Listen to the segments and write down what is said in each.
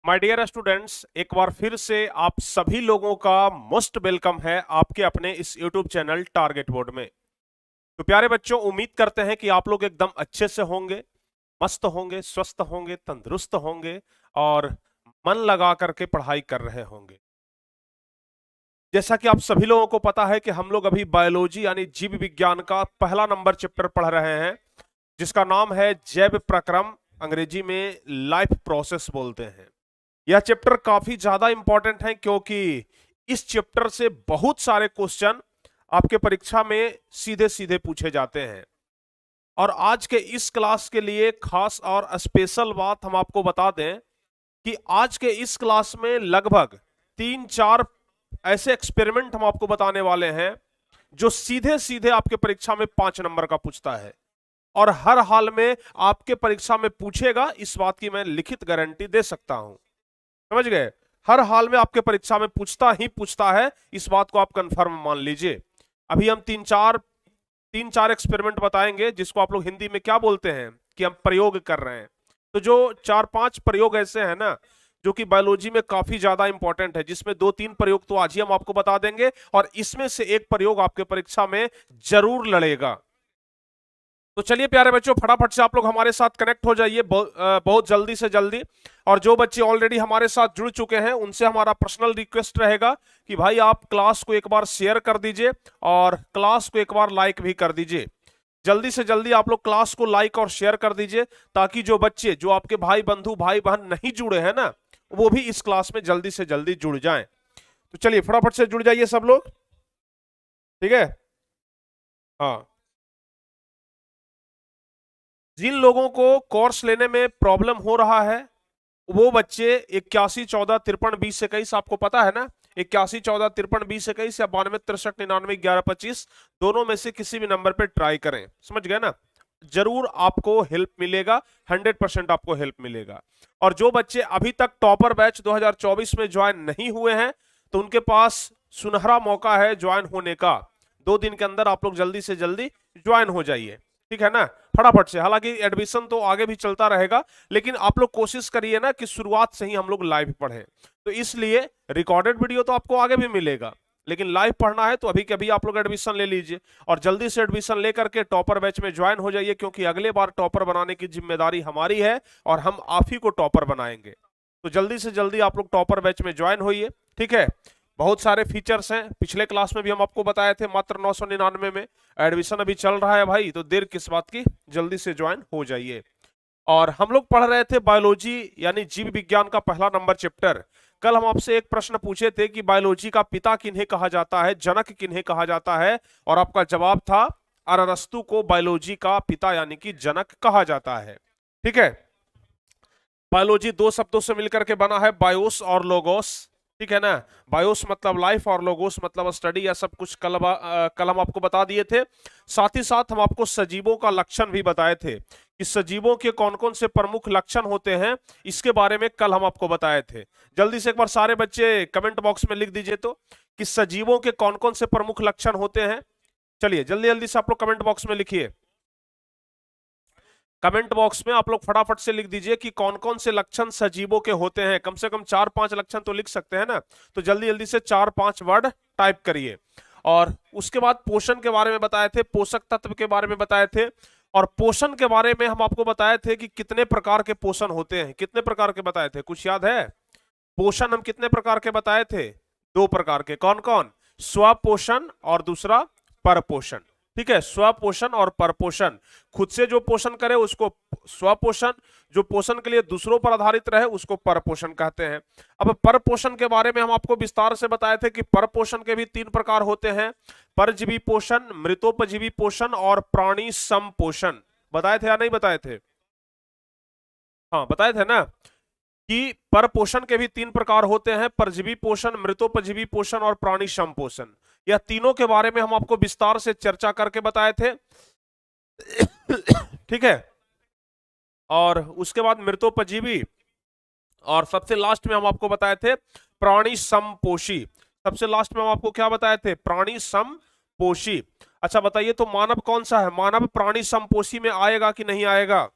My dear students, एक बार फिर से आप सभी लोगों का मोस्ट वेलकम है आपके अपने इस यूट्यूब चैनल टारगेट बोर्ड में। तो प्यारे बच्चों, उम्मीद करते हैं कि आप लोग एकदम अच्छे से होंगे, मस्त होंगे, स्वस्थ होंगे, तंदुरुस्त होंगे और मन लगा करके पढ़ाई कर रहे होंगे। जैसा कि आप सभी लोगों को पता है कि हम लोग अभी बायोलॉजी यानी जीव विज्ञान का पहला नंबर चैप्टर पढ़ रहे हैं, जिसका नाम है जैव प्रक्रम, अंग्रेजी में लाइफ प्रोसेस बोलते हैं। यह चैप्टर काफी ज्यादा इंपॉर्टेंट है क्योंकि इस चैप्टर से बहुत सारे क्वेश्चन आपके परीक्षा में सीधे सीधे पूछे जाते हैं। और आज के इस क्लास के लिए खास और स्पेशल बात हम आपको बता दें कि आज के इस क्लास में लगभग 3-4 ऐसे एक्सपेरिमेंट हम आपको बताने वाले हैं जो सीधे सीधे आपके परीक्षा में 5 नंबर का पूछता है और हर हाल में आपके परीक्षा में पूछेगा, इस बात की मैं लिखित गारंटी दे सकता हूं। समझ गए? हर हाल में आपके परीक्षा में पूछता ही पूछता है, इस बात को आप कंफर्म मान लीजिए। अभी हम तीन चार एक्सपेरिमेंट बताएंगे जिसको आप लोग हिंदी में क्या बोलते हैं कि हम प्रयोग कर रहे हैं। तो जो 4-5 प्रयोग ऐसे हैं ना जो कि बायोलॉजी में काफी ज्यादा इंपॉर्टेंट है, जिसमें 2-3 प्रयोग तो आज ही हम आपको बता देंगे और इसमें से एक प्रयोग आपके परीक्षा में जरूर लड़ेगा। तो चलिए प्यारे बच्चों, फटाफट से आप लोग हमारे साथ कनेक्ट हो जाइए बहुत जल्दी से जल्दी। और जो बच्चे ऑलरेडी हमारे साथ जुड़ चुके हैं उनसे हमारा पर्सनल रिक्वेस्ट रहेगा कि भाई आप क्लास को एक बार शेयर कर दीजिए और क्लास को एक बार लाइक भी कर दीजिए। जल्दी से जल्दी आप लोग क्लास को लाइक और शेयर कर दीजिए ताकि जो बच्चे, जो आपके भाई बंधु भाई बहन नहीं जुड़े हैं ना, वो भी इस क्लास में जल्दी से जल्दी जुड़ जाएं। तो चलिए फटाफट से जुड़ जाइए सब लोग। ठीक है? हाँ, जिन लोगों को कोर्स लेने में प्रॉब्लम हो रहा है वो बच्चे 81 14 53 20 21, आपको पता है ना, 81 14 53 20 21 या 92 63 99 11 25, दोनों में से किसी भी नंबर पे ट्राई करें। समझ गए ना? जरूर आपको हेल्प मिलेगा, 100% आपको हेल्प मिलेगा। और जो बच्चे अभी तक टॉपर बैच 2024 में ज्वाइन नहीं हुए हैं तो उनके पास सुनहरा मौका है ज्वाइन होने का। 2 दिन के अंदर आप लोग जल्दी से जल्दी ज्वाइन हो जाइए, ठीक है ना? फटाफट से। हालांकि एडमिशन तो आगे भी चलता रहेगा, लेकिन आप लोग कोशिश करिए ना कि शुरुआत से ही हम लोग लाइव पढ़ें। तो इसलिए रिकॉर्डेड वीडियो तो आपको आगे भी मिलेगा, लेकिन लाइव पढ़ना है तो अभी के अभी आप लोग एडमिशन ले लीजिए और जल्दी से एडमिशन लेकर के टॉपर बैच में ज्वाइन हो जाइए, क्योंकि अगले बार टॉपर बनाने की जिम्मेदारी हमारी है और हम आप ही को टॉपर बनाएंगे। तो जल्दी से जल्दी आप लोग टॉपर बैच में ज्वाइन होइए, ठीक है? बहुत सारे फीचर्स हैं, पिछले क्लास में भी हम आपको बताए थे, मात्र 999 में। एडमिशन अभी चल रहा है भाई, तो देर किस बात की, जल्दी से ज्वाइन हो जाइए। और हम लोग पढ़ रहे थे बायोलॉजी यानी जीव विज्ञान का पहला नंबर चैप्टर। कल हम आपसे एक प्रश्न पूछे थे कि बायोलॉजी का पिता किन्हें कहा जाता है, जनक किन्हें कहा जाता है, और आपका जवाब था अरस्तु को बायोलॉजी का पिता यानी कि जनक कहा जाता है। ठीक है? बायोलॉजी 2 शब्दों से मिलकर के बना है, बायोस और लोगोस। ठीक है ना? बायोस मतलब लाइफ और लोगोस मतलब स्टडी, या सब कुछ कल हम आपको बता दिए थे। साथ ही साथ हम आपको सजीवों का लक्षण भी बताए थे कि सजीवों के कौन कौन से प्रमुख लक्षण होते हैं, इसके बारे में कल हम आपको बताए थे। जल्दी से एक बार सारे बच्चे कमेंट बॉक्स में लिख दीजिए तो कि सजीवों के कौन कौन से प्रमुख लक्षण होते हैं। चलिए जल्दी जल्दी से आप लोग कमेंट बॉक्स में लिखिए। कमेंट बॉक्स में आप लोग फटाफट से लिख दीजिए कि कौन कौन से लक्षण सजीवों के होते हैं। कम से कम 4-5 लक्षण तो लिख सकते हैं ना, तो जल्दी जल्दी से 4-5 वर्ड टाइप करिए। और उसके बाद पोषण के बारे में बताए थे, पोषक तत्व के बारे में बताए थे, और पोषण के बारे में हम आपको बताए थे कि कितने प्रकार के पोषण होते हैं। कितने प्रकार के बताए थे, कुछ याद है? पोषण हम कितने प्रकार के बताए थे? 2 प्रकार के। कौन कौन? स्वपोषण और दूसरा परपोषण। ठीक है? स्वपोषण और परपोषण। खुद से जो पोषण करे उसको स्वपोषण, जो पोषण के लिए दूसरों पर आधारित रहे उसको परपोषण कहते हैं। अब परपोषण के बारे में हम आपको विस्तार से बताए थे कि परपोषण के भी 3 प्रकार होते हैं, परजीवी पोषण, मृतोपजीवी पोषण और प्राणी संपोषण। बताए थे या नहीं बताए थे? हाँ बताए थे ना कि परपोषण के भी 3 प्रकार होते हैं, परजीवी पोषण, मृतोपजीवी पोषण और प्राणी संपोषण। यह तीनों के बारे में हम आपको विस्तार से चर्चा करके बताए थे। ठीक है? और उसके बाद मृतोपजीवी, और सबसे लास्ट में हम आपको बताए थे प्राणी समपोषी। सबसे लास्ट में हम आपको क्या बताए थे? प्राणी समपोषी। अच्छा बताइए, तो मानव कौन सा है? मानव प्राणी समपोषी में आएगा कि नहीं आएगा?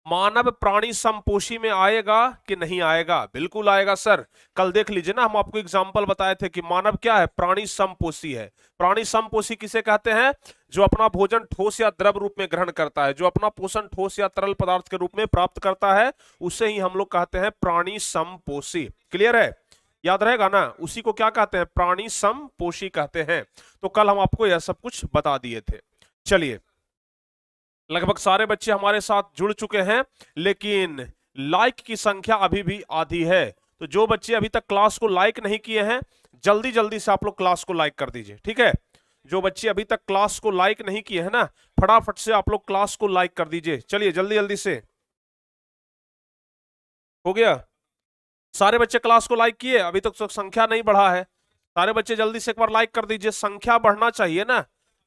मानव प्राणी समपोषी में आएगा कि नहीं आएगा? बिल्कुल आएगा सर। कल देख लीजिए ना, हम आपको एग्जाम्पल बताए थे कि मानव क्या है, प्राणी समपोषी है। प्राणी समपोषी किसे कहते हैं? जो अपना भोजन ठोस या द्रव रूप में ग्रहण करता है, जो अपना पोषण ठोस या तरल पदार्थ के रूप में प्राप्त करता है, उसे ही हम लोग कहते हैं प्राणी समपोषी। क्लियर है? याद रहेगा ना, उसी को क्या कहते हैं? प्राणी समपोषी कहते हैं। तो कल हम आपको यह सब कुछ बता दिए थे। चलिए, लगभग सारे बच्चे हमारे साथ जुड़ चुके हैं, लेकिन लाइक की संख्या अभी भी आधी है। तो जो बच्चे अभी तक क्लास को लाइक नहीं किए हैं, जल्दी जल्दी से आप लोग क्लास को लाइक कर दीजिए, ठीक है? जो बच्चे अभी तक क्लास को लाइक नहीं किए हैं ना, फटाफट से आप लोग क्लास को लाइक कर दीजिए। चलिए जल्दी जल्दी से। हो गया? सारे बच्चे क्लास को लाइक किए? अभी तक तो संख्या नहीं बढ़ा है। सारे बच्चे जल्दी से एक बार लाइक कर दीजिए, संख्या बढ़ना चाहिए ना।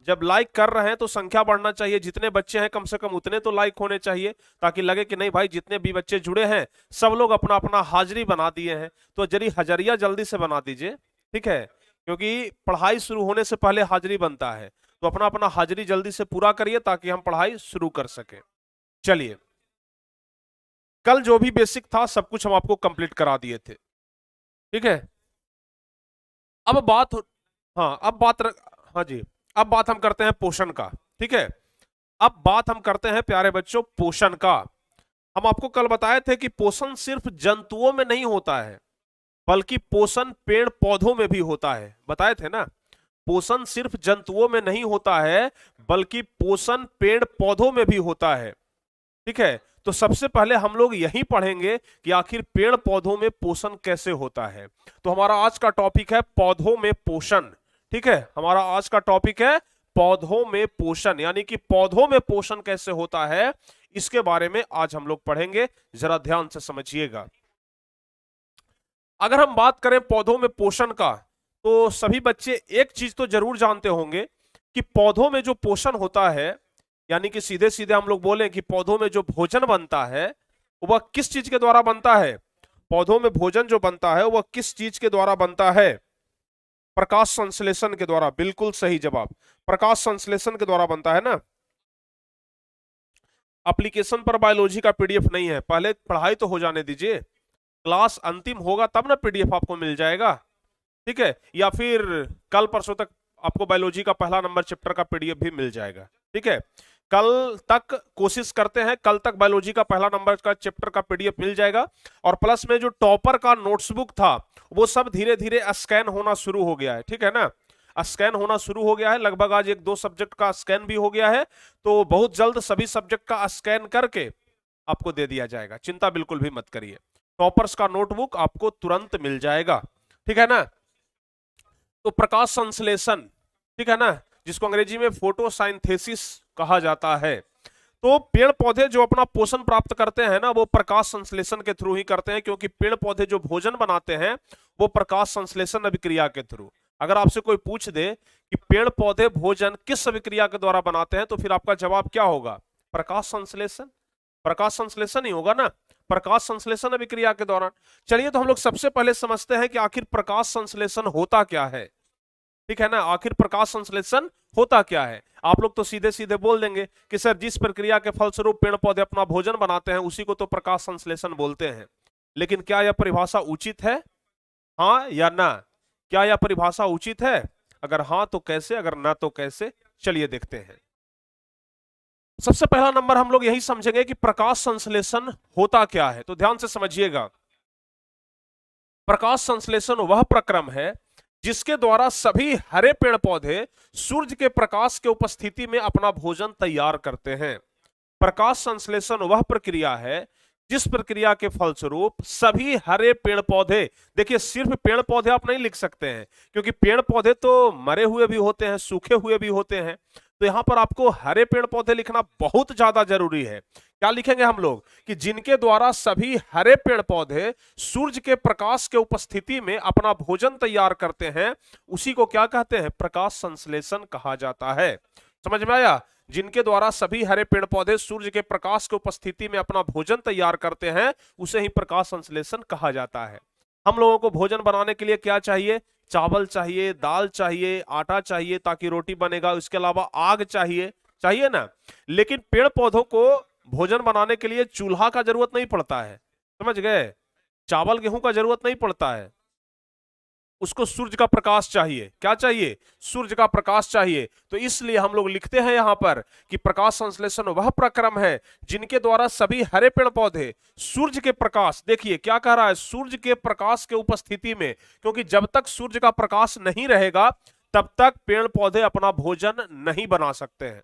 जब लाइक कर रहे हैं तो संख्या बढ़ना चाहिए। जितने बच्चे हैं कम से कम उतने तो लाइक होने चाहिए, ताकि लगे कि नहीं भाई, जितने भी बच्चे जुड़े हैं सब लोग अपना अपना हाजिरी बना दिए हैं। तो जरी हजरिया जल्दी से बना दीजिए, ठीक है? क्योंकि पढ़ाई शुरू होने से पहले हाजिरी बनता है। तो अपना अपना हाजिरी जल्दी से पूरा करिए ताकि हम पढ़ाई शुरू कर सकें। चलिए, कल जो भी बेसिक था सब कुछ हम आपको कंप्लीट करा दिए थे, ठीक है? अब बात हाँ अब बात हाँ जी, अब बात हम करते हैं पोषण का, ठीक है? अब बात हम करते हैं प्यारे बच्चों पोषण का। हम आपको कल बताए थे कि पोषण सिर्फ जंतुओं में नहीं होता है, बल्कि पोषण पेड़ पौधों में भी होता है। बताए थे ना, पोषण सिर्फ जंतुओं में नहीं होता है, बल्कि पोषण पेड़ पौधों में भी होता है, ठीक है? तो सबसे पहले हम लोग यही पढ़ेंगे कि आखिर पेड़ पौधों में पोषण कैसे होता है। तो हमारा आज का टॉपिक है पौधों में पोषण, ठीक है? हमारा आज का टॉपिक है पौधों में पोषण, यानी कि पौधों में पोषण कैसे होता है, इसके बारे में आज हम लोग पढ़ेंगे। जरा ध्यान से समझिएगा। अगर हम बात करें पौधों में पोषण का, तो सभी बच्चे एक चीज तो जरूर जानते होंगे कि पौधों में जो पोषण होता है, यानी कि सीधे सीधे हम लोग बोलें कि पौधों में जो भोजन बनता है वह किस चीज के द्वारा बनता है? पौधों में भोजन जो बनता है वह किस चीज के द्वारा बनता है? प्रकाश संश्लेषण के द्वारा। बिल्कुल सही जवाब, प्रकाश संश्लेषण के द्वारा बनता है ना। एप्लीकेशन पर बायोलॉजी का पीडीएफ नहीं है, पहले पढ़ाई तो हो जाने दीजिए। क्लास अंतिम होगा तब ना पीडीएफ आपको मिल जाएगा, ठीक है? या फिर कल परसों तक आपको बायोलॉजी का पहला नंबर चैप्टर का पीडीएफ भी मिल जाएगा, ठीक है? कल तक कोशिश करते हैं, कल तक बायोलॉजी का पहला नंबर का चैप्टर का पीडीएफ मिल जाएगा। और प्लस में जो टॉपर का नोट्सबुक था वो सब धीरे धीरे स्कैन होना शुरू हो गया है, ठीक है ना? स्कैन होना शुरू हो गया है, लगभग आज 1-2 सब्जेक्ट का स्कैन भी हो गया है। तो बहुत जल्द सभी सब्जेक्ट का स्कैन करके आपको दे दिया जाएगा, चिंता बिल्कुल भी मत करिए। टॉपर्स का नोटबुक आपको तुरंत मिल जाएगा, ठीक है ना? तो प्रकाश संश्लेषण, ठीक है ना, जिसको अंग्रेजी में फोटोसाइंथेसिस कहा जाता है। तो पेड़ पौधे जो अपना पोषण प्राप्त करते हैं ना, वो प्रकाश संश्लेषण के थ्रू ही करते हैं, क्योंकि पेड़ पौधे जो भोजन बनाते हैं वो प्रकाश संश्लेषण अभिक्रिया के थ्रू। अगर आपसे कोई पूछ दे कि पेड़ पौधे भोजन किस अभिक्रिया के द्वारा बनाते हैं, तो फिर आपका जवाब क्या होगा? प्रकाश संश्लेषण। प्रकाश संश्लेषण ही होगा ना, प्रकाश संश्लेषण अभिक्रिया के दौरान। चलिए, तो हम लोग सबसे पहले समझते हैं कि आखिर प्रकाश संश्लेषण होता क्या है, ठीक है ना? आखिर प्रकाश संश्लेषण होता क्या है? आप लोग तो सीधे सीधे बोल देंगे कि सर, जिस प्रक्रिया के फलस्वरूप पेड़ पौधे अपना भोजन बनाते हैं उसी को तो प्रकाश संश्लेषण बोलते हैं। लेकिन क्या यह परिभाषा उचित है? हाँ या ना? क्या यह परिभाषा उचित है? अगर हाँ तो कैसे, अगर ना तो कैसे? चलिए देखते हैं। सबसे पहला नंबर हम लोग यही समझेंगे कि प्रकाश संश्लेषण होता क्या है। तो ध्यान से समझिएगा, प्रकाश संश्लेषण वह प्रक्रम है जिसके द्वारा सभी हरे पेड़ पौधे सूर्य के प्रकाश के उपस्थिति में अपना भोजन तैयार करते हैं। प्रकाश संश्लेषण वह प्रक्रिया है जिस प्रक्रिया के फलस्वरूप सभी हरे पेड़ पौधे, देखिए सिर्फ पेड़ पौधे आप नहीं लिख सकते हैं, क्योंकि पेड़ पौधे तो मरे हुए भी होते हैं, सूखे हुए भी होते हैं। तो यहां पर आपको हरे पेड़ पौधे लिखना बहुत ज्यादा जरूरी है। क्या लिखेंगे हम लोग? कि जिनके द्वारा सभी हरे पेड़ पौधे सूर्य के प्रकाश के उपस्थिति में अपना भोजन तैयार करते हैं, उसी को क्या कहते हैं? प्रकाश संश्लेषण कहा जाता है। समझ में आया? जिनके द्वारा सभी हरे पेड़ पौधे सूर्य के प्रकाश के उपस्थिति में अपना भोजन तैयार करते हैं, उसे ही प्रकाश संश्लेषण कहा जाता है। हम लोगों को भोजन बनाने के लिए क्या चाहिए? चावल चाहिए, दाल चाहिए, आटा चाहिए ताकि रोटी बनेगा, इसके अलावा आग चाहिए, चाहिए ना? लेकिन पेड़ पौधों को भोजन बनाने के लिए चूल्हा का जरूरत नहीं पड़ता है, समझ गए, चावल गेहूं का जरूरत नहीं पड़ता है, उसको सूर्य का प्रकाश चाहिए। क्या चाहिए? सूर्य का प्रकाश चाहिए। तो इसलिए हम लोग लिखते हैं यहां पर कि प्रकाश संश्लेषण वह प्रक्रम है जिनके द्वारा सभी हरे पेड़ पौधे सूर्य के प्रकाश, देखिए क्या कह रहा है, सूर्य के प्रकाश के उपस्थिति में, क्योंकि जब तक सूर्य का प्रकाश नहीं रहेगा तब तक पेड़ पौधे अपना भोजन नहीं बना सकते हैं,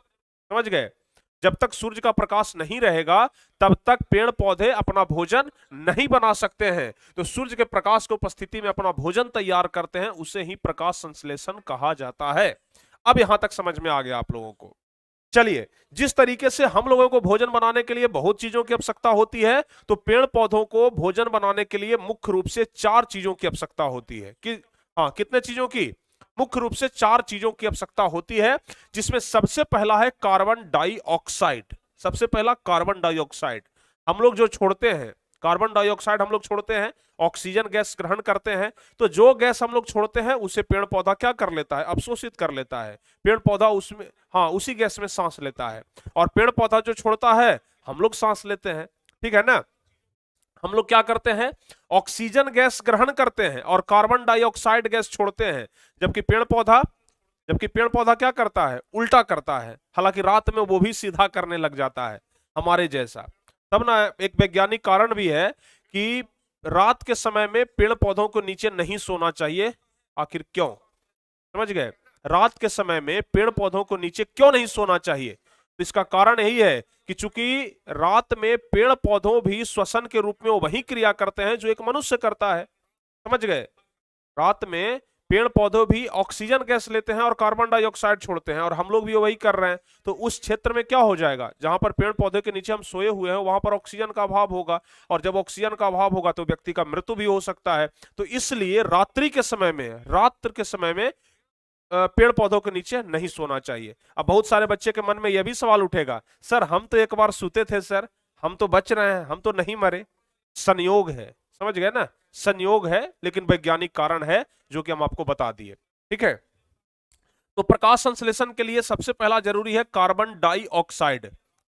समझ गए। जब तक सूर्य का प्रकाश नहीं रहेगा तब तक पेड़ पौधे अपना भोजन नहीं बना सकते हैं। तो सूर्य के प्रकाश की उपस्थिति में अपना भोजन तैयार करते हैं, उसे ही प्रकाश संश्लेषण कहा जाता है। अब यहां तक समझ में आ गया आप लोगों को। चलिए, जिस तरीके से हम लोगों को भोजन बनाने के लिए बहुत चीजों की आवश्यकता होती है, तो पेड़ पौधों को भोजन बनाने के लिए मुख्य रूप से 4 चीजों की आवश्यकता होती है। कि हाँ, कितने चीजों की? मुख्य रूप से 4 चीजों की आवश्यकता होती है, जिसमें सबसे पहला है कार्बन डाइऑक्साइड। सबसे पहला कार्बन डाइऑक्साइड हम लोग जो छोड़ते हैं, कार्बन डाइऑक्साइड हम लोग छोड़ते हैं, ऑक्सीजन गैस ग्रहण करते हैं। तो जो गैस हम लोग छोड़ते हैं उसे पेड़ पौधा क्या कर लेता है? अवशोषित कर लेता है। पेड़ पौधा उसमें, हाँ, उसी गैस में सांस लेता है, और पेड़ पौधा जो छोड़ता है हम लोग सांस लेते हैं, ठीक है ना। हम लोग क्या करते हैं? ऑक्सीजन गैस ग्रहण करते हैं और कार्बन डाइऑक्साइड गैस छोड़ते हैं, जबकि पेड़ पौधा क्या करता है? उल्टा करता है। हालांकि रात में वो भी सीधा करने लग जाता है हमारे जैसा। तब ना एक वैज्ञानिक कारण भी है कि रात के समय में पेड़ पौधों को नीचे नहीं सोना चाहिए। आखिर क्यों? समझ गए? रात के समय में पेड़ पौधों को नीचे क्यों नहीं सोना चाहिए? तो इसका कारण यही है कि चूंकि रात में पेड़ पौधों भी श्वसन के रूप में वही क्रिया करते हैं जो एक मनुष्य करता है, समझ गए। रात में पेड़ पौधे भी ऑक्सीजन गैस लेते हैं और कार्बन डाइऑक्साइड छोड़ते हैं, और हम लोग भी वही कर रहे हैं। तो उस क्षेत्र में क्या हो जाएगा? जहां पर पेड़ पौधे के नीचे हम सोए हुए हैं वहां पर ऑक्सीजन का अभाव होगा, और जब ऑक्सीजन का अभाव होगा तो व्यक्ति का मृत्यु भी हो सकता है। तो इसलिए रात्रि के समय में पेड़ पौधों के नीचे नहीं सोना चाहिए। अब बहुत सारे बच्चे के मन में यह भी सवाल उठेगा, सर हम तो एक बार सोते थे सर, हम तो बच रहे हैं, हम तो नहीं मरे। संयोग है, समझ गए ना, संयोग है, लेकिन वैज्ञानिक कारण है जो कि हम आपको बता दिए, ठीक है। तो प्रकाश संश्लेषण के लिए सबसे पहला जरूरी है कार्बन डाइऑक्साइड,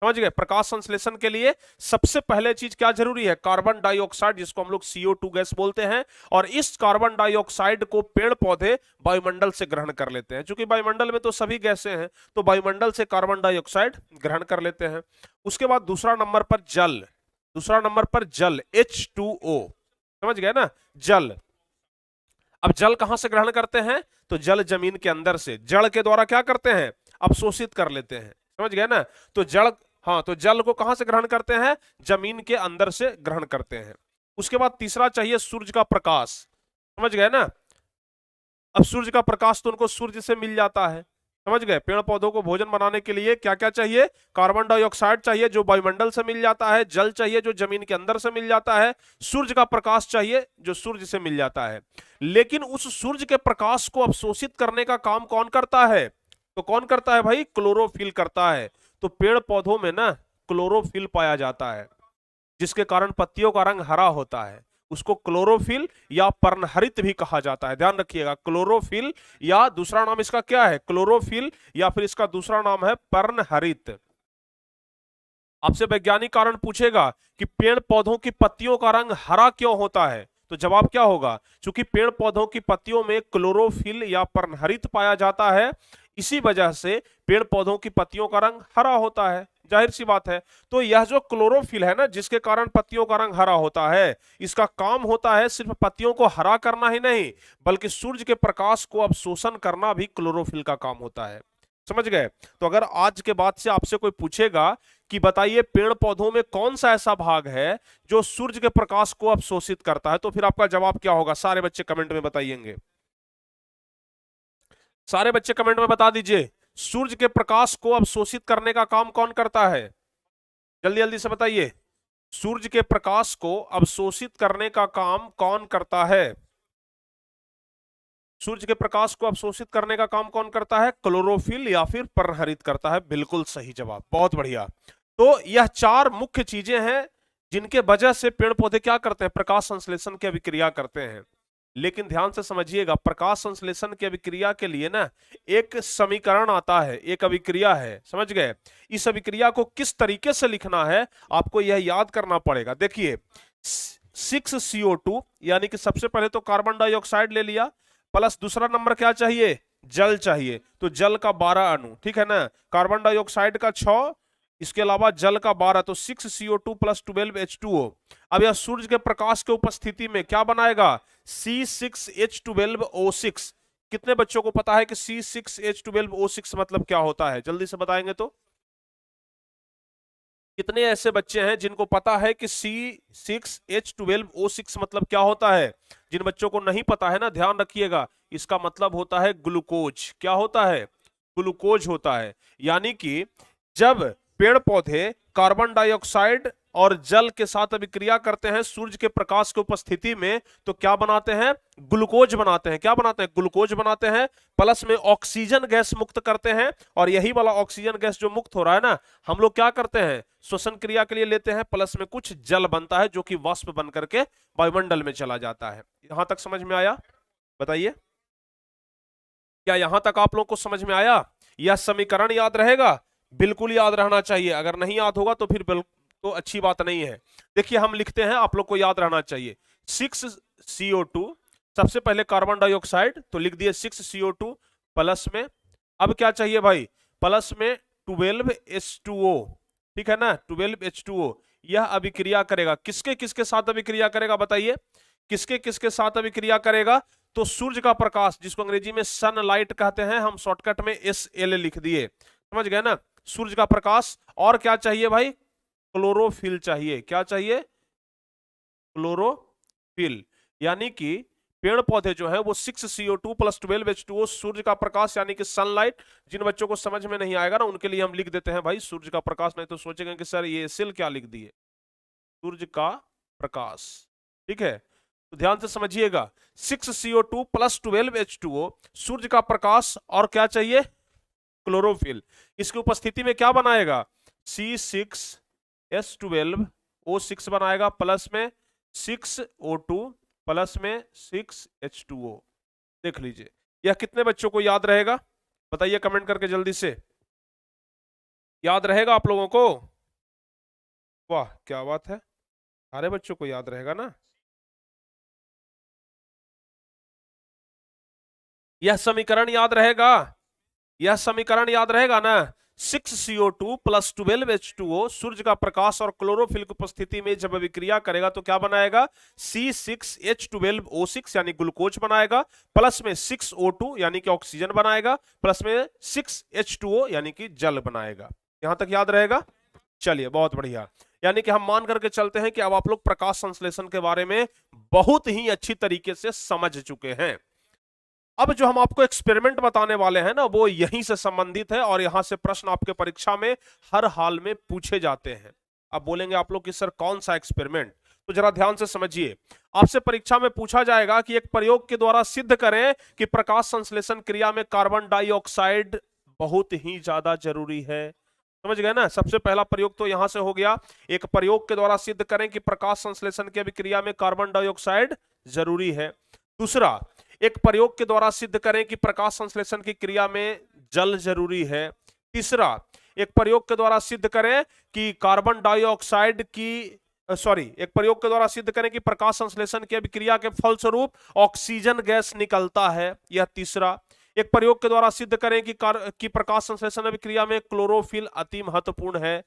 समझ गए। प्रकाश संश्लेषण के लिए सबसे पहले चीज क्या जरूरी है? कार्बन डाइऑक्साइड, जिसको हम लोग CO2 गैस बोलते हैं। और इस कार्बन डाइऑक्साइड को पेड़ पौधे वायुमंडल से ग्रहण कर लेते हैं। क्योंकि वायुमंडल में तो सभी गैसें हैं, तो वायुमंडल से कार्बन डाइऑक्साइड ग्रहण कर लेते हैं। उसके बाद दूसरा नंबर पर जल H2O, समझ गए ना, जल। अब जल कहां से ग्रहण करते हैं? तो जल जमीन के अंदर से जड़ के द्वारा क्या करते हैं? अवशोषित कर लेते हैं, समझ गए ना। तो जल को कहां से ग्रहण करते हैं? जमीन के अंदर से ग्रहण करते हैं। उसके बाद तीसरा चाहिए सूर्य का प्रकाश, समझ गए ना। अब सूर्य का प्रकाश तो उनको सूर्य से मिल जाता है, समझ गए। पेड़ पौधों को भोजन बनाने के लिए क्या क्या चाहिए? कार्बन डाइऑक्साइड चाहिए जो वायुमंडल से मिल जाता है, जल चाहिए जो जमीन के अंदर से मिल जाता है, सूर्य का प्रकाश चाहिए जो सूर्य से मिल जाता है। लेकिन उस सूर्य के प्रकाश को अवशोषित करने का काम कौन करता है? तो कौन करता है भाई? क्लोरोफिल करता है। तो पेड़ पौधों में ना क्लोरोफिल पाया जाता है, जिसके कारण पत्तियों का रंग हरा होता है। उसको क्लोरोफिल या पर्णहरित भी कहा जाता है, ध्यान रखिएगा। क्लोरोफिल, या दूसरा नाम इसका क्या है? क्लोरोफिल, या फिर इसका दूसरा नाम है पर्णहरित। आपसे वैज्ञानिक कारण पूछेगा कि पेड़ पौधों की पत्तियों का रंग हरा क्यों होता है, तो जवाब क्या होगा? क्योंकि पेड़ पौधों की पत्तियों में क्लोरोफिल या पर्णहरित पाया जाता है, इसी वजह से पेड़ पौधों की पत्तियों का रंग हरा होता है, जाहिर सी बात है। तो यह जो क्लोरोफिल है ना, जिसके कारण पत्तियों का रंग हरा होता है, इसका काम होता है सिर्फ पत्तियों को हरा करना ही नहीं, बल्कि सूर्य के प्रकाश को अवशोषण करना भी क्लोरोफिल का काम होता है, समझ गए। तो अगर आज के बाद से आपसे कोई पूछेगा कि बताइए पेड़ पौधों में कौन सा ऐसा भाग है जो सूर्य के प्रकाश को अवशोषित करता है, तो फिर आपका जवाब क्या होगा? सारे बच्चे कमेंट में बताइएंगे, सारे बच्चे कमेंट में बता दीजिए, सूर्य के प्रकाश को अवशोषित करने का काम कौन करता है? जल्दी जल्दी से बताइए, सूर्य के प्रकाश को अवशोषित करने का काम कौन करता है? सूर्य के प्रकाश को अवशोषित करने का काम कौन करता है? क्लोरोफिल या फिर पर्णहरित करता है। बिल्कुल सही जवाब, बहुत बढ़िया। तो यह 4 मुख्य चीजें हैं जिनके वजह से पेड़ पौधे क्या करते हैं? प्रकाश संश्लेषण की अभिक्रिया करते हैं। लेकिन ध्यान से समझिएगा, प्रकाश संश्लेषण की अभिक्रिया के लिए ना एक समीकरण आता है, एक अभिक्रिया है, समझ गए। इस अभिक्रिया को किस तरीके से लिखना है आपको यह याद करना पड़ेगा। देखिए 6CO2 यानी कि सबसे पहले तो कार्बन डाइऑक्साइड ले लिया, प्लस दूसरा नंबर क्या चाहिए, जल चाहिए, तो जल का 12 अणु, ठीक है ना, कार्बन डाइऑक्साइड का 6, इसके अलावा जल का 12, तो 6CO2 प्लस 12H2O। अब यह सूर्य के प्रकाश के उपस्थिति में क्या बनाएगा, C6H12O6। कितने बच्चों को पता है कि C6H12O6 मतलब क्या होता है, जल्दी से बताएंगे तो। कितने ऐसे बच्चे हैं जिनको पता है कि C6H12O6 मतलब क्या होता है। जिन बच्चों को नहीं पता है ना, ध्यान रखिएगा, इसका मतलब होता है ग्लूकोज। क्या होता है, ग्लूकोज होता है। यानी कि जब पेड़ पौधे कार्बन डाइऑक्साइड और जल के साथ अभिक्रिया करते हैं सूर्य के प्रकाश की उपस्थिति में, तो क्या बनाते हैं, ग्लूकोज बनाते हैं। क्या बनाते हैं, ग्लूकोज बनाते हैं, प्लस में ऑक्सीजन गैस मुक्त करते हैं। और यही वाला ऑक्सीजन गैस जो मुक्त हो रहा है ना, हम लोग क्या करते हैं, श्वसन क्रिया के लिए लेते हैं, प्लस में कुछ जल बनता है जो कि वाष्प बन करके वायुमंडल में चला जाता है। यहां तक समझ में आया, बताइए, क्या यहां तक आप लोग को समझ में आया। यह समीकरण याद रहेगा, बिल्कुल याद रहना चाहिए। अगर नहीं याद होगा तो फिर तो अच्छी बात नहीं है। देखिए हम लिखते हैं, आप लोग को याद रहना चाहिए, 6CO2, सबसे पहले कार्बन डाइऑक्साइड, तो लिख दिए 6CO2, प्लस में अब क्या चाहिए भाई, प्लस में 12H2O, ठीक है ना, 12H2O। यह अभिक्रिया करेगा, किसके किसके साथ अभिक्रिया करेगा बताइए, किसके किसके साथ अभिक्रिया करेगा, तो सूर्य का प्रकाश, जिसको अंग्रेजी में सनलाइट कहते हैं, हम शॉर्टकट में SL लिख दिए, समझ गए ना, सूर्य का प्रकाश। और क्या चाहिए भाई, क्लोरोफिल चाहिए। क्या चाहिए, क्लोरोफिल। यानी कि पेड़ पौधे जो है वो 6CO2 प्लस 12H2O, सूर्य का प्रकाश यानी कि सनलाइट। जिन बच्चों को समझ में नहीं आएगा ना, उनके लिए हम लिख देते हैं भाई सूर्य का प्रकाश, नहीं तो सोचेंगे कि सर ये सेल क्या लिख दिए, सूर्य का प्रकाश, ठीक है। तो ध्यान से समझिएगा, 6CO2 प्लस 12H2O, सूर्य का प्रकाश, और क्या चाहिए, क्लोरोफिल। इसकी उपस्थिति में क्या बनाएगा, C6H12O6 बनाएगा, प्लस में 6O2 प्लस में 6H2O। देख लीजिए, यह कितने बच्चों को याद रहेगा, बताइए कमेंट करके जल्दी से। याद रहेगा आप लोगों को, वाह क्या बात है, सारे बच्चों को याद रहेगा ना। यह समीकरण याद रहेगा, यह समीकरण याद रहेगा ना, 6CO2 प्लस 12H2O, सूर्य का प्रकाश और क्लोरोफिल की उपस्थिति में जब अभिक्रिया करेगा तो क्या बनाएगा, C6H12O6 यानी ग्लूकोज बनाएगा, प्लस में 6O2 यानी कि ऑक्सीजन बनाएगा, प्लस में 6H2O यानी कि जल बनाएगा। यहां तक याद रहेगा, चलिए बहुत बढ़िया। यानी कि हम मान करके चलते हैं कि अब आप लोग प्रकाश संश्लेषण के बारे में बहुत ही अच्छी तरीके से समझ चुके हैं। अब जो हम आपको एक्सपेरिमेंट बताने वाले हैं ना, वो यहीं से संबंधित है और यहां से प्रश्न आपके परीक्षा में हर हाल में पूछे जाते हैं। अब बोलेंगे आप लोग कि सर कौन सा एक्सपेरिमेंट, तो जरा ध्यान से समझिए। आपसे परीक्षा में पूछा जाएगा कि एक प्रयोग के द्वारा सिद्ध करें कि प्रकाश संश्लेषण क्रिया में कार्बन डाइऑक्साइड बहुत ही ज्यादा जरूरी है। समझ गए ना, सबसे पहला प्रयोग तो यहां से हो गया, एक प्रयोग के द्वारा सिद्ध करें कि प्रकाश संश्लेषण की अभिक्रिया में कार्बन डाइऑक्साइड जरूरी है। दूसरा, एक प्रयोग के द्वारा सिद्ध करें कि प्रकाश संश्लेषण की क्रिया में जल जरूरी है। तीसरा, एक प्रयोग के द्वारा सिद्ध करें कि कार्बन डाइऑक्साइड की एक प्रयोग के द्वारा सिद्ध करें कि प्रकाश संश्लेषण की अभिक्रिया के फलस्वरूप ऑक्सीजन गैस निकलता है, यह तीसरा। एक प्रयोग के द्वारा सिद्ध करें कि प्रकाश संश्लेषण अभिक्रिया में क्लोरोफिल अति महत्वपूर्ण है।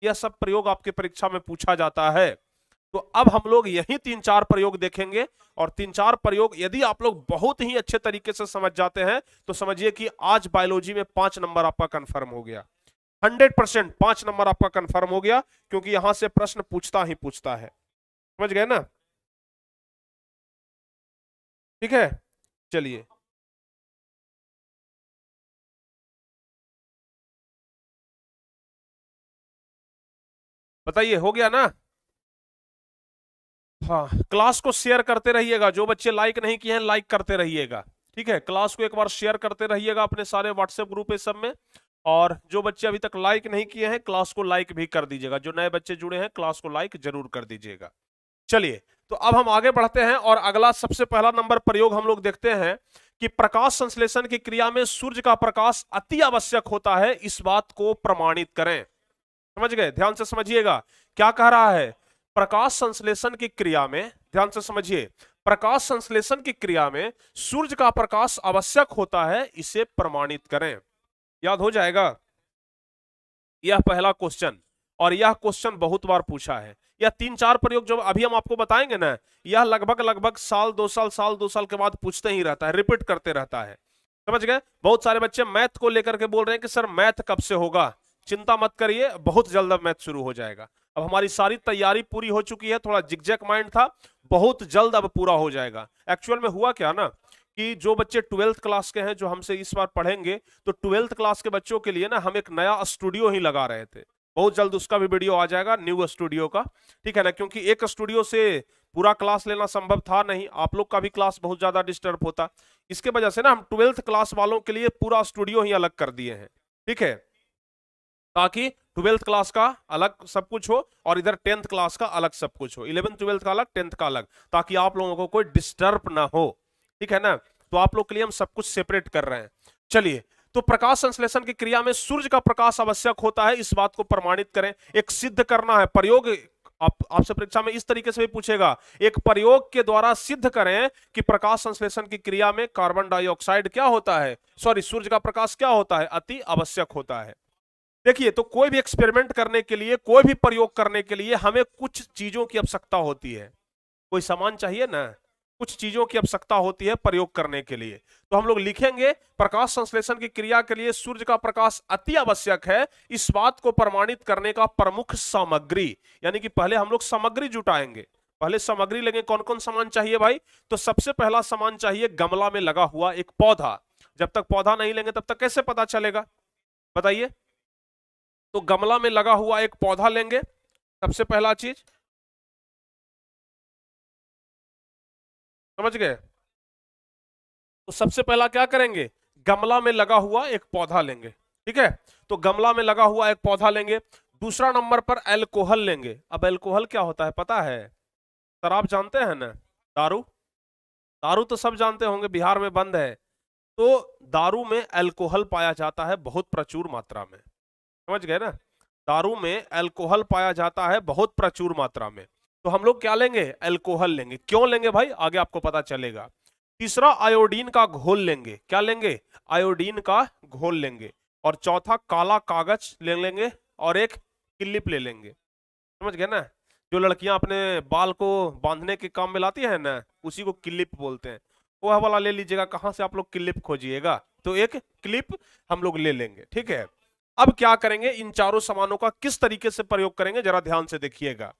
यह सब प्रयोग आपके परीक्षा में पूछा जाता है। तो अब हम लोग यही 3-4 प्रयोग देखेंगे, और 3-4 प्रयोग यदि आप लोग बहुत ही अच्छे तरीके से समझ जाते हैं तो समझिए कि आज बायोलॉजी में 5 नंबर आपका कंफर्म हो गया, 100% 5 नंबर आपका कंफर्म हो गया, क्योंकि यहां से प्रश्न पूछता ही पूछता है। समझ गए ना, ठीक है, चलिए। बताइए, हो गया ना। हाँ, क्लास को शेयर करते रहिएगा, जो बच्चे लाइक नहीं किए हैं लाइक करते रहिएगा, ठीक है। क्लास को एक बार शेयर करते रहिएगा अपने सारे व्हाट्सएप ग्रुप पे सब में, और जो बच्चे अभी तक लाइक नहीं किए हैं क्लास को लाइक भी कर दीजिएगा, जो नए बच्चे जुड़े हैं क्लास को लाइक जरूर कर दीजिएगा। चलिए, तो अब हम आगे बढ़ते हैं और अगला सबसे पहला नंबर प्रयोग हम लोग देखते हैं कि प्रकाश संश्लेषण की क्रिया में सूर्य का प्रकाश अति आवश्यक होता है, इस बात को प्रमाणित करें। समझ गए? ध्यान से समझिएगा क्या कह रहा है। प्रकाश संश्लेषण की क्रिया में, ध्यान से समझिए, प्रकाश संश्लेषण की क्रिया में सूर्य का प्रकाश आवश्यक होता है, इसे प्रमाणित करें। याद हो जाएगा यह पहला क्वेश्चन, और यह क्वेश्चन बहुत बार पूछा है। यह 3-4 प्रयोग जो अभी हम आपको बताएंगे ना, यह लगभग लगभग साल 2 साल के बाद पूछते ही रहता है, रिपीट करते रहता है। समझ गए? बहुत सारे बच्चे मैथ को लेकर के बोल रहे हैं कि सर मैथ कब से होगा। चिंता मत करिए, बहुत जल्द अब मैथ शुरू हो जाएगा। अब हमारी सारी तैयारी पूरी हो चुकी है, थोड़ा जिगजैग माइंड था, बहुत जल्द अब पूरा हो जाएगा। एक्चुअल में हुआ क्या ना कि जो बच्चे 12th क्लास के हैं जो हमसे इस बार पढ़ेंगे, तो 12th क्लास के बच्चों के लिए ना हम एक नया स्टूडियो ही लगा रहे थे। बहुत जल्द उसका भी वीडियो आ जाएगा, न्यू स्टूडियो का, ठीक है ना, क्योंकि एक स्टूडियो से पूरा क्लास लेना संभव था नहीं, आप लोग का भी क्लास बहुत ज्यादा डिस्टर्ब होता। इसके वजह से ना हम 12th क्लास वालों के लिए पूरा स्टूडियो ही अलग कर दिए हैं, ठीक है, ताकि 12th क्लास का अलग सब कुछ हो और इधर 10th क्लास का अलग सब कुछ हो, 11th 12th का अलग, 10th का अलग, ताकि आप लोगों को कोई डिस्टर्ब ना हो, ठीक है ना। तो आप लोग के लिए हम सब कुछ सेपरेट कर रहे हैं। चलिए, तो प्रकाश संश्लेषण की क्रिया में सूर्य का प्रकाश आवश्यक होता है, इस बात को प्रमाणित करें। एक सिद्ध करना है प्रयोग, आपसे परीक्षा में इस तरीके से भी पूछेगा, एक प्रयोग के द्वारा सिद्ध करें कि प्रकाश संश्लेषण की क्रिया में कार्बन डाइऑक्साइड क्या होता है, सॉरी, सूर्य का प्रकाश क्या होता है, अति आवश्यक होता है। देखिए, तो कोई भी एक्सपेरिमेंट करने के लिए, कोई भी प्रयोग करने के लिए हमें कुछ चीजों की आवश्यकता होती है, कोई सामान चाहिए ना, कुछ चीजों की आवश्यकता होती है प्रयोग करने के लिए। तो हम लोग लिखेंगे प्रकाश संश्लेषण की क्रिया के लिए सूर्य का प्रकाश अति आवश्यक है, इस बात को प्रमाणित करने का प्रमुख सामग्री, यानी कि पहले हम लोग सामग्री जुटाएंगे, पहले सामग्री लेंगे। कौन कौन सामान चाहिए भाई? तो सबसे पहला सामान चाहिए गमला में लगा हुआ एक पौधा। जब तक पौधा नहीं लेंगे तब तक कैसे पता चलेगा, बताइए? तो गमला में लगा हुआ एक पौधा लेंगे, सबसे पहला चीज, समझ गए? तो सबसे पहला क्या करेंगे, गमला में लगा हुआ एक पौधा लेंगे, ठीक है। तो गमला में लगा हुआ एक पौधा लेंगे। दूसरा नंबर पर अल्कोहल लेंगे। अब अल्कोहल क्या होता है पता है? शराब जानते हैं ना, दारू, दारू तो सब जानते होंगे, बिहार में बंद है। तो दारू में अल्कोहल पाया जाता है बहुत प्रचुर मात्रा में, समझ गए ना, दारू में अल्कोहल पाया जाता है बहुत प्रचुर मात्रा में। तो हम लोग क्या लेंगे, अल्कोहल लेंगे। क्यों लेंगे भाई, आगे आपको पता चलेगा। तीसरा आयोडीन का घोल लेंगे। क्या लेंगे? आयोडीन का घोल लेंगे। और चौथा काला कागज ले लेंगे और एक क्लिप ले लेंगे, समझ गए ना, जो लड़कियां अपने बाल को बांधने के काम में लाती है ना, उसी को क्लिप बोलते हैं। वह वाला ले लीजिएगा, कहां से आप लोग क्लिप खोजिएगा, तो एक क्लिप हम लोग ले लेंगे, ठीक है। अब क्या करेंगे, इन चारों सामानों का किस तरीके से प्रयोग करेंगे जरा ध्यान से देखिएगा।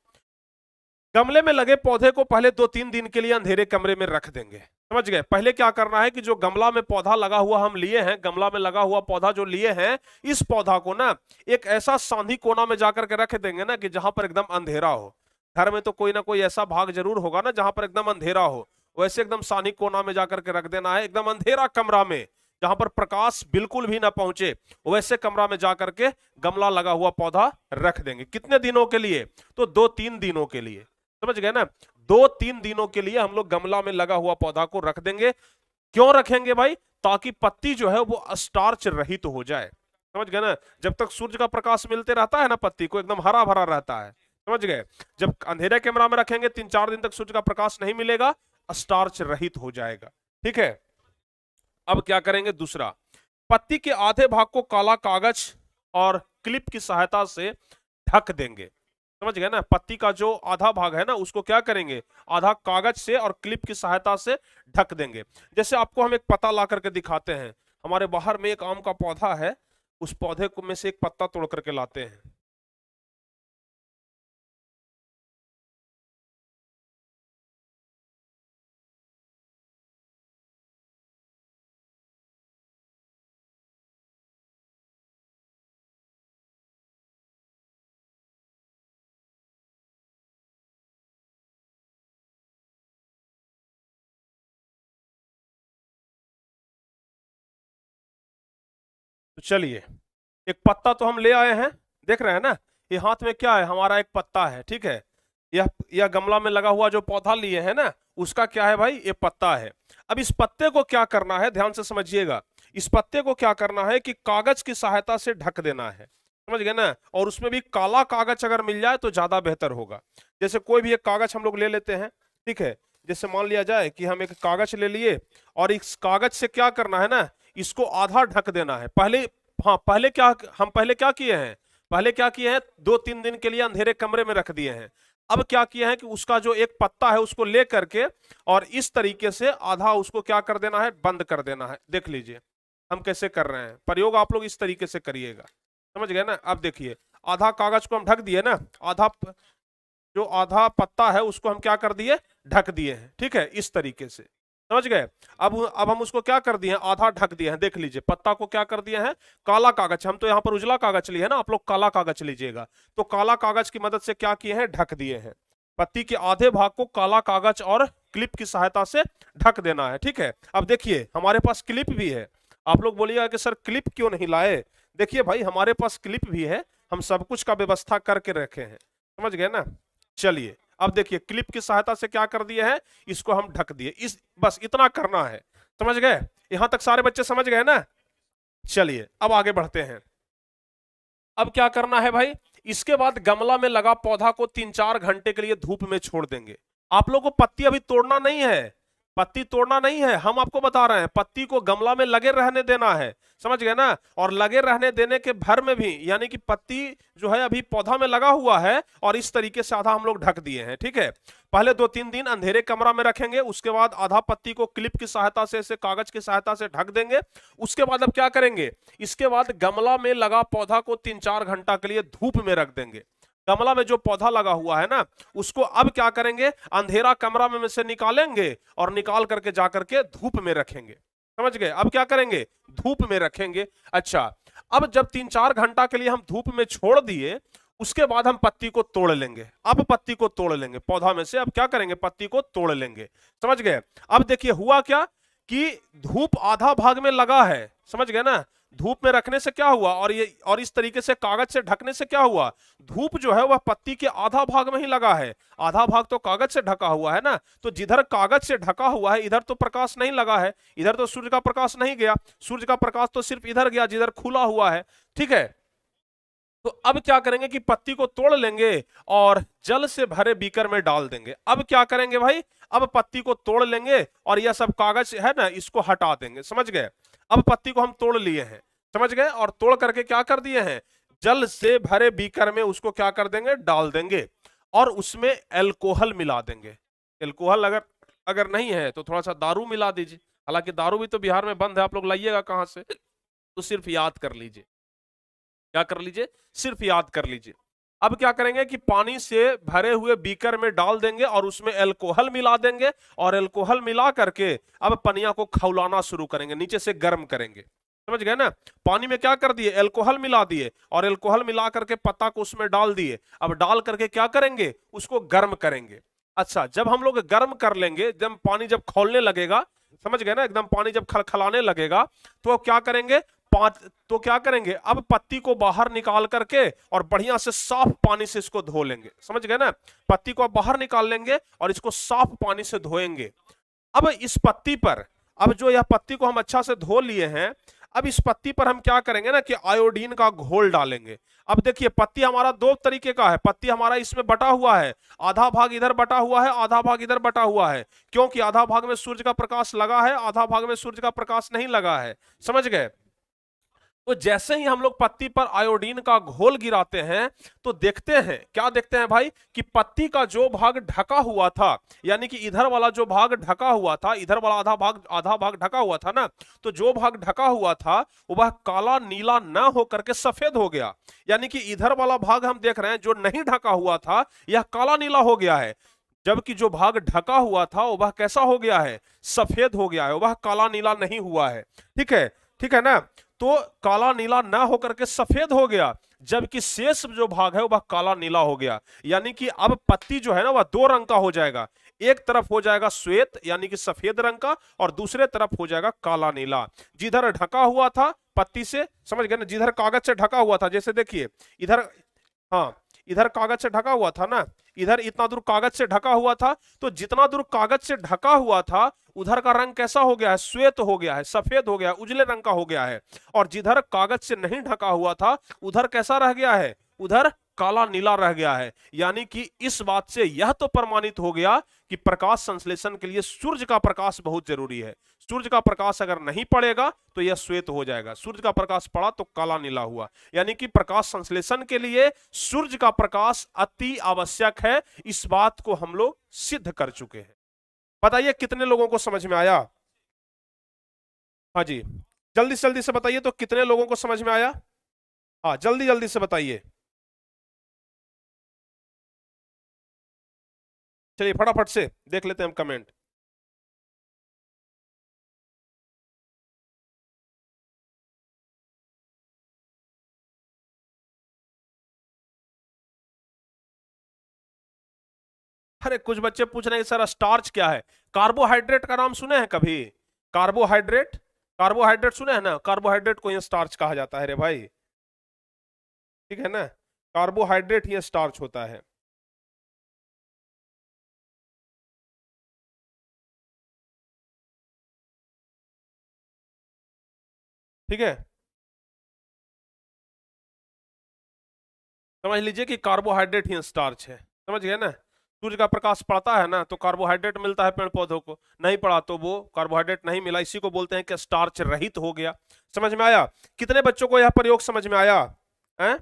गमले में लगे पौधे को पहले 2-3 दिन के लिए अंधेरे कमरे में रख देंगे, समझ गए। पहले क्या करना है कि जो गमला में पौधा लगा हुआ हम लिए हैं, गमला में लगा हुआ पौधा जो लिए हैं, इस पौधा को ना एक ऐसा सांधी कोना में जाकर के रख देंगे ना कि जहां पर एकदम अंधेरा हो। घर में तो कोई ना कोई ऐसा भाग जरूर होगा ना जहां पर एकदम अंधेरा हो, वैसे एकदम सांधी कोना में जाकर के रख देना है, एकदम अंधेरा कमरा में जहां पर प्रकाश बिल्कुल भी ना पहुंचे, वैसे कमरा में जाकर के गमला लगा हुआ पौधा रख देंगे। कितने दिनों के लिए? तो 2-3 दिनों के लिए, समझ गए ना। 2-3 दिनों के लिए हम लोग गमला में लगा हुआ पौधा को रख देंगे। क्यों रखेंगे भाई? ताकि पत्ती जो है वो स्टार्च रहित हो जाए, समझ गए ना। जब तक सूर्य का प्रकाश मिलते रहता है ना, पत्ती को एकदम हरा भरा रहता है, समझ गए। जब अंधेरे कमरा में रखेंगे, 3-4 दिन तक सूर्य का प्रकाश नहीं मिलेगा, स्टार्च रहित हो जाएगा, ठीक है। अब क्या करेंगे, दूसरा, पत्ती के आधे भाग को काला कागज और क्लिप की सहायता से ढक देंगे, समझ गए ना। पत्ती का जो आधा भाग है ना, उसको क्या करेंगे, आधा कागज से और क्लिप की सहायता से ढक देंगे। जैसे आपको हम एक पत्ता ला करके दिखाते हैं, हमारे बाहर में एक आम का पौधा है, उस पौधे को में से एक पत्ता तोड़ करके लाते हैं, तो चलिए, एक पत्ता तो हम ले आए हैं, देख रहे हैं ना, ये हाथ में क्या है, हमारा एक पत्ता है, ठीक है। यह गमला में लगा हुआ जो पौधा लिए है ना, उसका क्या है भाई, ये पत्ता है। अब इस पत्ते को क्या करना है, ध्यान से समझिएगा। इस पत्ते को क्या करना है कि कागज की सहायता से ढक देना है, समझ गए ना। और उसमें भी काला कागज अगर मिल जाए तो ज्यादा बेहतर होगा। जैसे कोई भी एक कागज हम लोग ले लेते हैं, ठीक है। जैसे मान लिया जाए कि हम एक कागज ले लिए और इस कागज से क्या करना है ना, इसको आधा ढक देना है पहले। हाँ, पहले क्या किए हैं, पहले क्या किए हैं, 2-3 दिन के लिए अंधेरे कमरे में रख दिए हैं। अब क्या किया है कि उसका जो एक पत्ता है उसको ले करके और इस तरीके से आधा उसको क्या कर देना है, बंद कर देना है। देख लीजिए हम कैसे कर रहे हैं प्रयोग, आप लोग इस तरीके से करिएगा, समझ गए ना। अब देखिए आधा कागज को हम ढक दिए ना, जो आधा पत्ता है उसको हम क्या कर दिए, ढक दिए हैं, ठीक है, इस तरीके से, समझ गए। अब हम उसको क्या कर दिए हैं, आधा ढक दिए हैं। देख लीजिए पत्ता को क्या कर दिए हैं, काला कागज, हम तो यहाँ पर उजला कागज लिए है ना, आप लोग काला कागज लीजिएगा। तो काला कागज की मदद से क्या किए हैं, ढक दिए हैं। पत्ती के आधे भाग को काला कागज और क्लिप की सहायता से ढक देना है, ठीक है। अब देखिए हमारे पास क्लिप भी है। आप लोग बोलिएगा कि सर क्लिप क्यों नहीं लाए। देखिए भाई हमारे पास क्लिप भी है, हम सब कुछ का व्यवस्था करके रखे हैं, समझ गए ना। चलिए अब देखिए क्लिप की सहायता से क्या कर दिए हैं, इसको हम ढक दिए। इस बस इतना करना है, समझ गए। यहां तक सारे बच्चे समझ गए ना। चलिए अब आगे बढ़ते हैं। अब क्या करना है भाई, इसके बाद गमला में लगा पौधा को 3-4 घंटे के लिए धूप में छोड़ देंगे। आप लोगों को पत्ती अभी तोड़ना नहीं है, पत्ती तोड़ना नहीं है, हम आपको बता रहे हैं पत्ती को गमला में लगे रहने देना है, समझ गए ना। और लगे रहने देने के भर में भी, यानी कि पत्ती जो है अभी पौधा में लगा हुआ है और इस तरीके से आधा हम लोग ढक दिए हैं, ठीक है। पहले 2-3 दिन अंधेरे कमरा में रखेंगे, उसके बाद आधा पत्ती को क्लिप की सहायता से, इसे कागज की सहायता से ढक देंगे। उसके बाद अब क्या करेंगे, इसके बाद गमला में लगा पौधा को 3-4 घंटा के लिए धूप में रख देंगे। गमला में जो पौधा लगा हुआ है ना, उसको अब क्या करेंगे, अंधेरा कमरा में से निकालेंगे और निकाल करके जाकर के धूप में रखेंगे, समझ गए। अब क्या करेंगे, धूप में रखेंगे। अच्छा, अब जब 3-4 घंटा के लिए हम धूप में छोड़ दिए, उसके बाद हम पत्ती को तोड़ लेंगे। अब पत्ती को तोड़ लेंगे पौधा में से, अब क्या करेंगे, पत्ती को तोड़ लेंगे, समझ गए। अब देखिए हुआ क्या कि धूप आधा भाग में लगा है, समझ गए ना। धूप में रखने से क्या हुआ, और इस तरीके से कागज से ढकने से क्या हुआ, धूप जो है वह पत्ती के आधा भाग में ही लगा है, आधा भाग तो कागज से ढका हुआ है ना। तो जिधर कागज से ढका हुआ है इधर तो प्रकाश नहीं लगा है, इधर तो सूर्य का प्रकाश नहीं गया, सूर्य का प्रकाश तो सिर्फ इधर गया जिधर खुला हुआ है, ठीक है। तो अब क्या करेंगे कि पत्ती को तोड़ लेंगे और जल से भरे बीकर में डाल देंगे। अब क्या करेंगे भाई, अब पत्ती को तोड़ लेंगे और यह सब कागज है ना इसको हटा देंगे, समझ गए। अब पत्ती को हम तोड़ लिए हैं, समझ गए, और तोड़ करके क्या कर दिए हैं, जल से भरे बीकर में उसको क्या कर देंगे, डाल देंगे और उसमें एल्कोहल मिला देंगे। एल्कोहल अगर अगर नहीं है तो थोड़ा सा दारू मिला दीजिए, हालांकि दारू भी तो बिहार में बंद है, आप लोग लाइएगा कहां से, तो सिर्फ याद कर लीजिए, क्या कर लीजिए, सिर्फ याद कर लीजिए। अब क्या करेंगे कि पानी से भरे हुए बीकर में डाल देंगे और उसमें अल्कोहल मिला देंगे और अल्कोहल मिला करके अब पनिया को खौलाना शुरू करेंगे, नीचे से गर्म करेंगे, समझ गए ना। पानी में क्या कर दिए, अल्कोहल मिला दिए और अल्कोहल मिला करके पत्ता को उसमें डाल दिए। अब डाल करके क्या करेंगे, उसको गर्म करेंगे। अच्छा, जब हम लोग गर्म कर लेंगे, एकदम पानी जब खौलने लगेगा, समझ गए ना, एकदम पानी जब खलखलाने लगेगा, तो अब क्या करेंगे, तो क्या करेंगे, अब पत्ती को बाहर निकाल करके और बढ़िया से साफ पानी से इसको धो लेंगे, समझ गए ना। पत्ती को बाहर निकाल लेंगे और इसको साफ पानी से धोएंगे। अब इस पत्ती पर, अब जो यह पत्ती को हम अच्छा से धो लिए हैं, अब इस पत्ती पर हम क्या करेंगे ना कि आयोडीन का घोल डालेंगे। अब देखिए पत्ती हमारा 2 तरीके का है, पत्ती हमारा इसमें बटा हुआ है, आधा भाग इधर बटा हुआ है, आधा भाग इधर बटा हुआ है, क्योंकि आधा भाग में सूर्य का प्रकाश लगा है, आधा भाग में सूर्य का प्रकाश नहीं लगा है, समझ गए। तो जैसे ही हम लोग पत्ती पर आयोडीन का घोल गिराते हैं तो देखते हैं, क्या देखते हैं भाई, कि पत्ती का जो भाग ढका हुआ था, यानी कि इधर वाला जो भाग ढका हुआ था, इधर वाला आधा भाग ढका हुआ था ना, तो जो भाग ढका हुआ था वह काला नीला न होकर के सफेद हो गया। यानी कि इधर वाला भाग हम देख रहे हैं जो नहीं ढका हुआ था यह काला नीला हो गया है, जबकि जो भाग ढका हुआ था वह कैसा हो गया है, सफेद हो गया है, वह काला नीला नहीं हुआ है, ठीक है, ठीक है ना। तो काला नीला ना होकर के सफेद हो गया, जबकि शेष जो भाग है वह काला नीला हो गया। यानी कि अब पत्ती जो है ना वह 2 रंग का हो जाएगा, एक तरफ हो जाएगा श्वेत यानी कि सफेद रंग का और दूसरे तरफ हो जाएगा काला नीला। जिधर ढका हुआ था पत्ती से, समझ गए ना, जिधर कागज से ढका हुआ था, जैसे देखिए इधर, हाँ इधर कागज से ढका हुआ था ना, इधर इतना दूर कागज से ढका हुआ था, तो जितना दूर कागज से ढका हुआ था उधर का रंग कैसा हो गया है, श्वेत हो गया है, सफेद हो गया है, उजले रंग का हो गया है। और जिधर कागज से नहीं ढका हुआ था उधर कैसा रह गया है, उधर काला नीला रह गया है। यानी कि इस बात से यह तो प्रमाणित हो गया कि प्रकाश संश्लेषण के लिए सूर्य का प्रकाश बहुत जरूरी है। सूर्य का प्रकाश अगर नहीं पड़ेगा तो यह श्वेत हो जाएगा, सूर्य का प्रकाश पड़ा तो काला नीला हुआ। यानी कि प्रकाश संश्लेषण के लिए सूर्य का प्रकाश अति आवश्यक है। इस बात को हम लोग सिद्ध कर चुके हैं। बताइए कितने लोगों को समझ में आया? हाँ जी, जल्दी से बताइए तो कितने लोगों को समझ में आया? हाँ जल्दी जल्दी से बताइए। चलिए फटाफट से देख लेते हैं हम कमेंट। अरे कुछ बच्चे पूछ रहे हैं सर स्टार्च क्या है? कार्बोहाइड्रेट का नाम सुने हैं कभी? कार्बोहाइड्रेट, कार्बोहाइड्रेट सुने हैं ना? कार्बोहाइड्रेट को ये स्टार्च कहा जाता है रे भाई, ठीक है ना? कार्बोहाइड्रेट ये स्टार्च होता है। ठीक है, समझ लीजिए कि कार्बोहाइड्रेट ही स्टार्च है। समझ गए ना? सूर्य का प्रकाश पड़ता है ना तो कार्बोहाइड्रेट मिलता है पेड़ पौधों को, नहीं पड़ा तो वो कार्बोहाइड्रेट नहीं मिला, इसी को बोलते हैं कि स्टार्च रहित हो गया। समझ में आया? कितने बच्चों को यह प्रयोग समझ में आया है?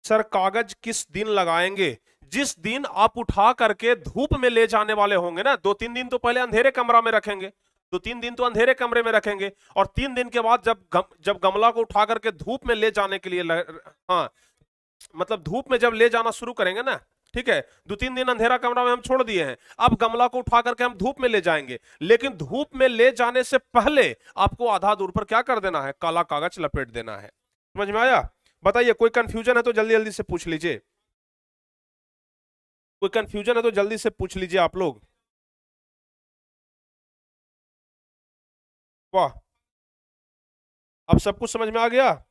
सर कागज किस दिन लगाएंगे? जिस दिन आप उठा करके धूप में ले जाने वाले होंगे ना, 2-3 दिन तो पहले अंधेरे कमरा में रखेंगे, 2-3 दिन तो अंधेरे कमरे में रखेंगे, और 3 दिन के बाद जब गमला को उठा करके धूप में ले जाने के लिए हाँ मतलब धूप में जब ले जाना शुरू करेंगे ना, ठीक है, 2-3 दिन अंधेरा कमरा में हम छोड़ दिए हैं, अब गमला को उठा करके हम धूप में ले जाएंगे, लेकिन धूप में ले जाने से पहले आपको आधा दूर पर क्या कर देना है, काला कागज लपेट देना है। समझ में आया? बताइए कोई कंफ्यूजन है तो जल्दी जल्दी से पूछ लीजिए, कोई कंफ्यूजन है तो जल्दी से पूछ लीजिए आप लोग। वाह, अब सब कुछ समझ में आ गया।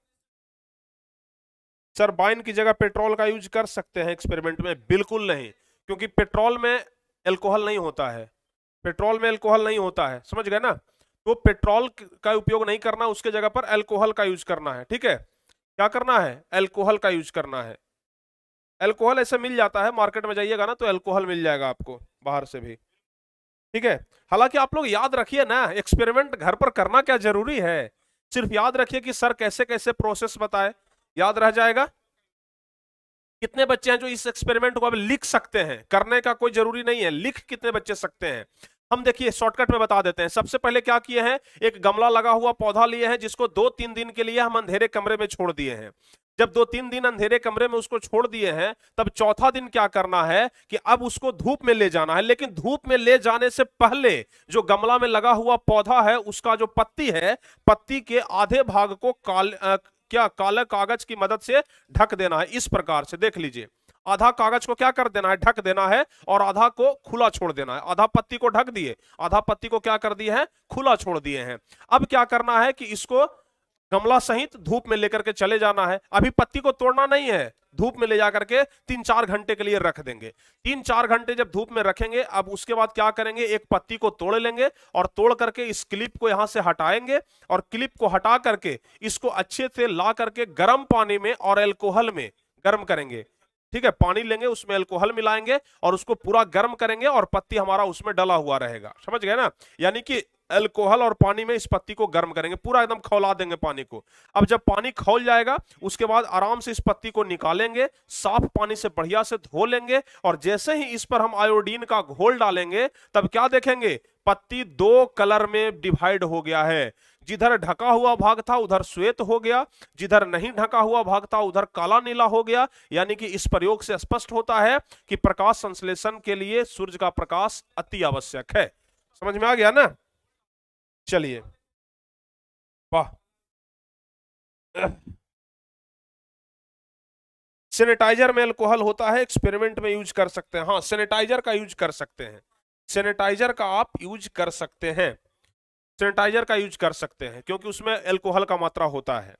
सर बाइन की जगह पेट्रोल का यूज कर सकते हैं एक्सपेरिमेंट में? बिल्कुल नहीं, क्योंकि पेट्रोल में एल्कोहल नहीं होता है, पेट्रोल में एल्कोहल नहीं होता है, समझ गए ना? तो पेट्रोल का उपयोग नहीं करना, उसके जगह पर एल्कोहल का यूज करना है। ठीक है, क्या करना है, एल्कोहल का यूज करना है। एल्कोहल ऐसे मिल जाता है, मार्केट में जाइएगा ना तो एल्कोहल मिल जाएगा आपको बाहर से भी। ठीक है, हालांकि आप लोग याद रखिए ना, एक्सपेरिमेंट घर पर करना क्या जरूरी है, सिर्फ याद रखिए कि सर कैसे कैसे प्रोसेस बताए, याद रह जाएगा। कितने बच्चे हैं जो इस एक्सपेरिमेंट को अब लिख सकते हैं? करने का कोई जरूरी नहीं है, लिख कितने बच्चे सकते हैं? हम देखिए शॉर्टकट में बता देते हैं। सबसे पहले क्या किए हैं, एक गमला लगा हुआ पौधा लिए हैं जिसको 2-3 दिन के लिए हम अंधेरे कमरे में छोड़ दिए हैं। जब 2-3 दिन अंधेरे कमरे में उसको छोड़ दिए हैं, तब चौथा दिन क्या करना है कि अब उसको धूप में ले जाना है, लेकिन धूप में ले जाने से पहले जो गमला में लगा हुआ पौधा है उसका जो पत्ती है, पत्ती के आधे भाग को क्या काले कागज की मदद से ढक देना है। इस प्रकार से देख लीजिए, आधा कागज को क्या कर देना है, ढक देना है, और आधा को खुला छोड़ देना है। आधा पत्ती को ढक दिए, आधा पत्ती को क्या कर दिए हैं, खुला छोड़ दिए हैं। अब क्या करना है कि इसको गमला सहित धूप में लेकर के चले जाना है। अभी पत्ती को तोड़ना नहीं है, धूप में ले जाकर के 3-4 घंटे के लिए रख देंगे। 3-4 घंटे जब धूप में रखेंगे, अब उसके बाद क्या करेंगे, एक पत्ती को तोड़ लेंगे और तोड़ करके इस क्लिप को यहां से हटाएंगे, और क्लिप को हटा करके इसको अच्छे से ला करके गर्म पानी में और अल्कोहल में गर्म करेंगे। ठीक है, पानी लेंगे, उसमें अल्कोहल मिलाएंगे और उसको पूरा गर्म करेंगे, और पत्ती हमारा उसमें डला हुआ रहेगा। समझ गए ना? यानी कि अल्कोहल और पानी में इस पत्ती को गर्म करेंगे, पूरा एकदम खौला देंगे पानी को। अब जब पानी खौल जाएगा, उसके बाद आराम से इस पत्ती को निकालेंगे, साफ पानी से बढ़िया से धो लेंगे, और जैसे ही इस पर हम आयोडीन का घोल डालेंगे, तब क्या देखेंगे, पत्ती 2 कलर में डिवाइड हो गया है। जिधर ढका हुआ भाग था उधर श्वेत हो गया, जिधर नहीं ढका हुआ भाग था उधर काला नीला हो गया। यानी कि इस प्रयोग से स्पष्ट होता है कि प्रकाश संश्लेषण के लिए सूर्य का प्रकाश अति आवश्यक है। समझ में आ गया ना? चलिए, वाह। सैनिटाइजर में अल्कोहल होता है, एक्सपेरिमेंट में यूज कर सकते हैं। हाँ, सैनिटाइजर का यूज कर सकते हैं, सैनिटाइजर का आप यूज कर सकते हैं, सैनिटाइजर का यूज कर सकते हैं, क्योंकि उसमें अल्कोहल का मात्रा होता है।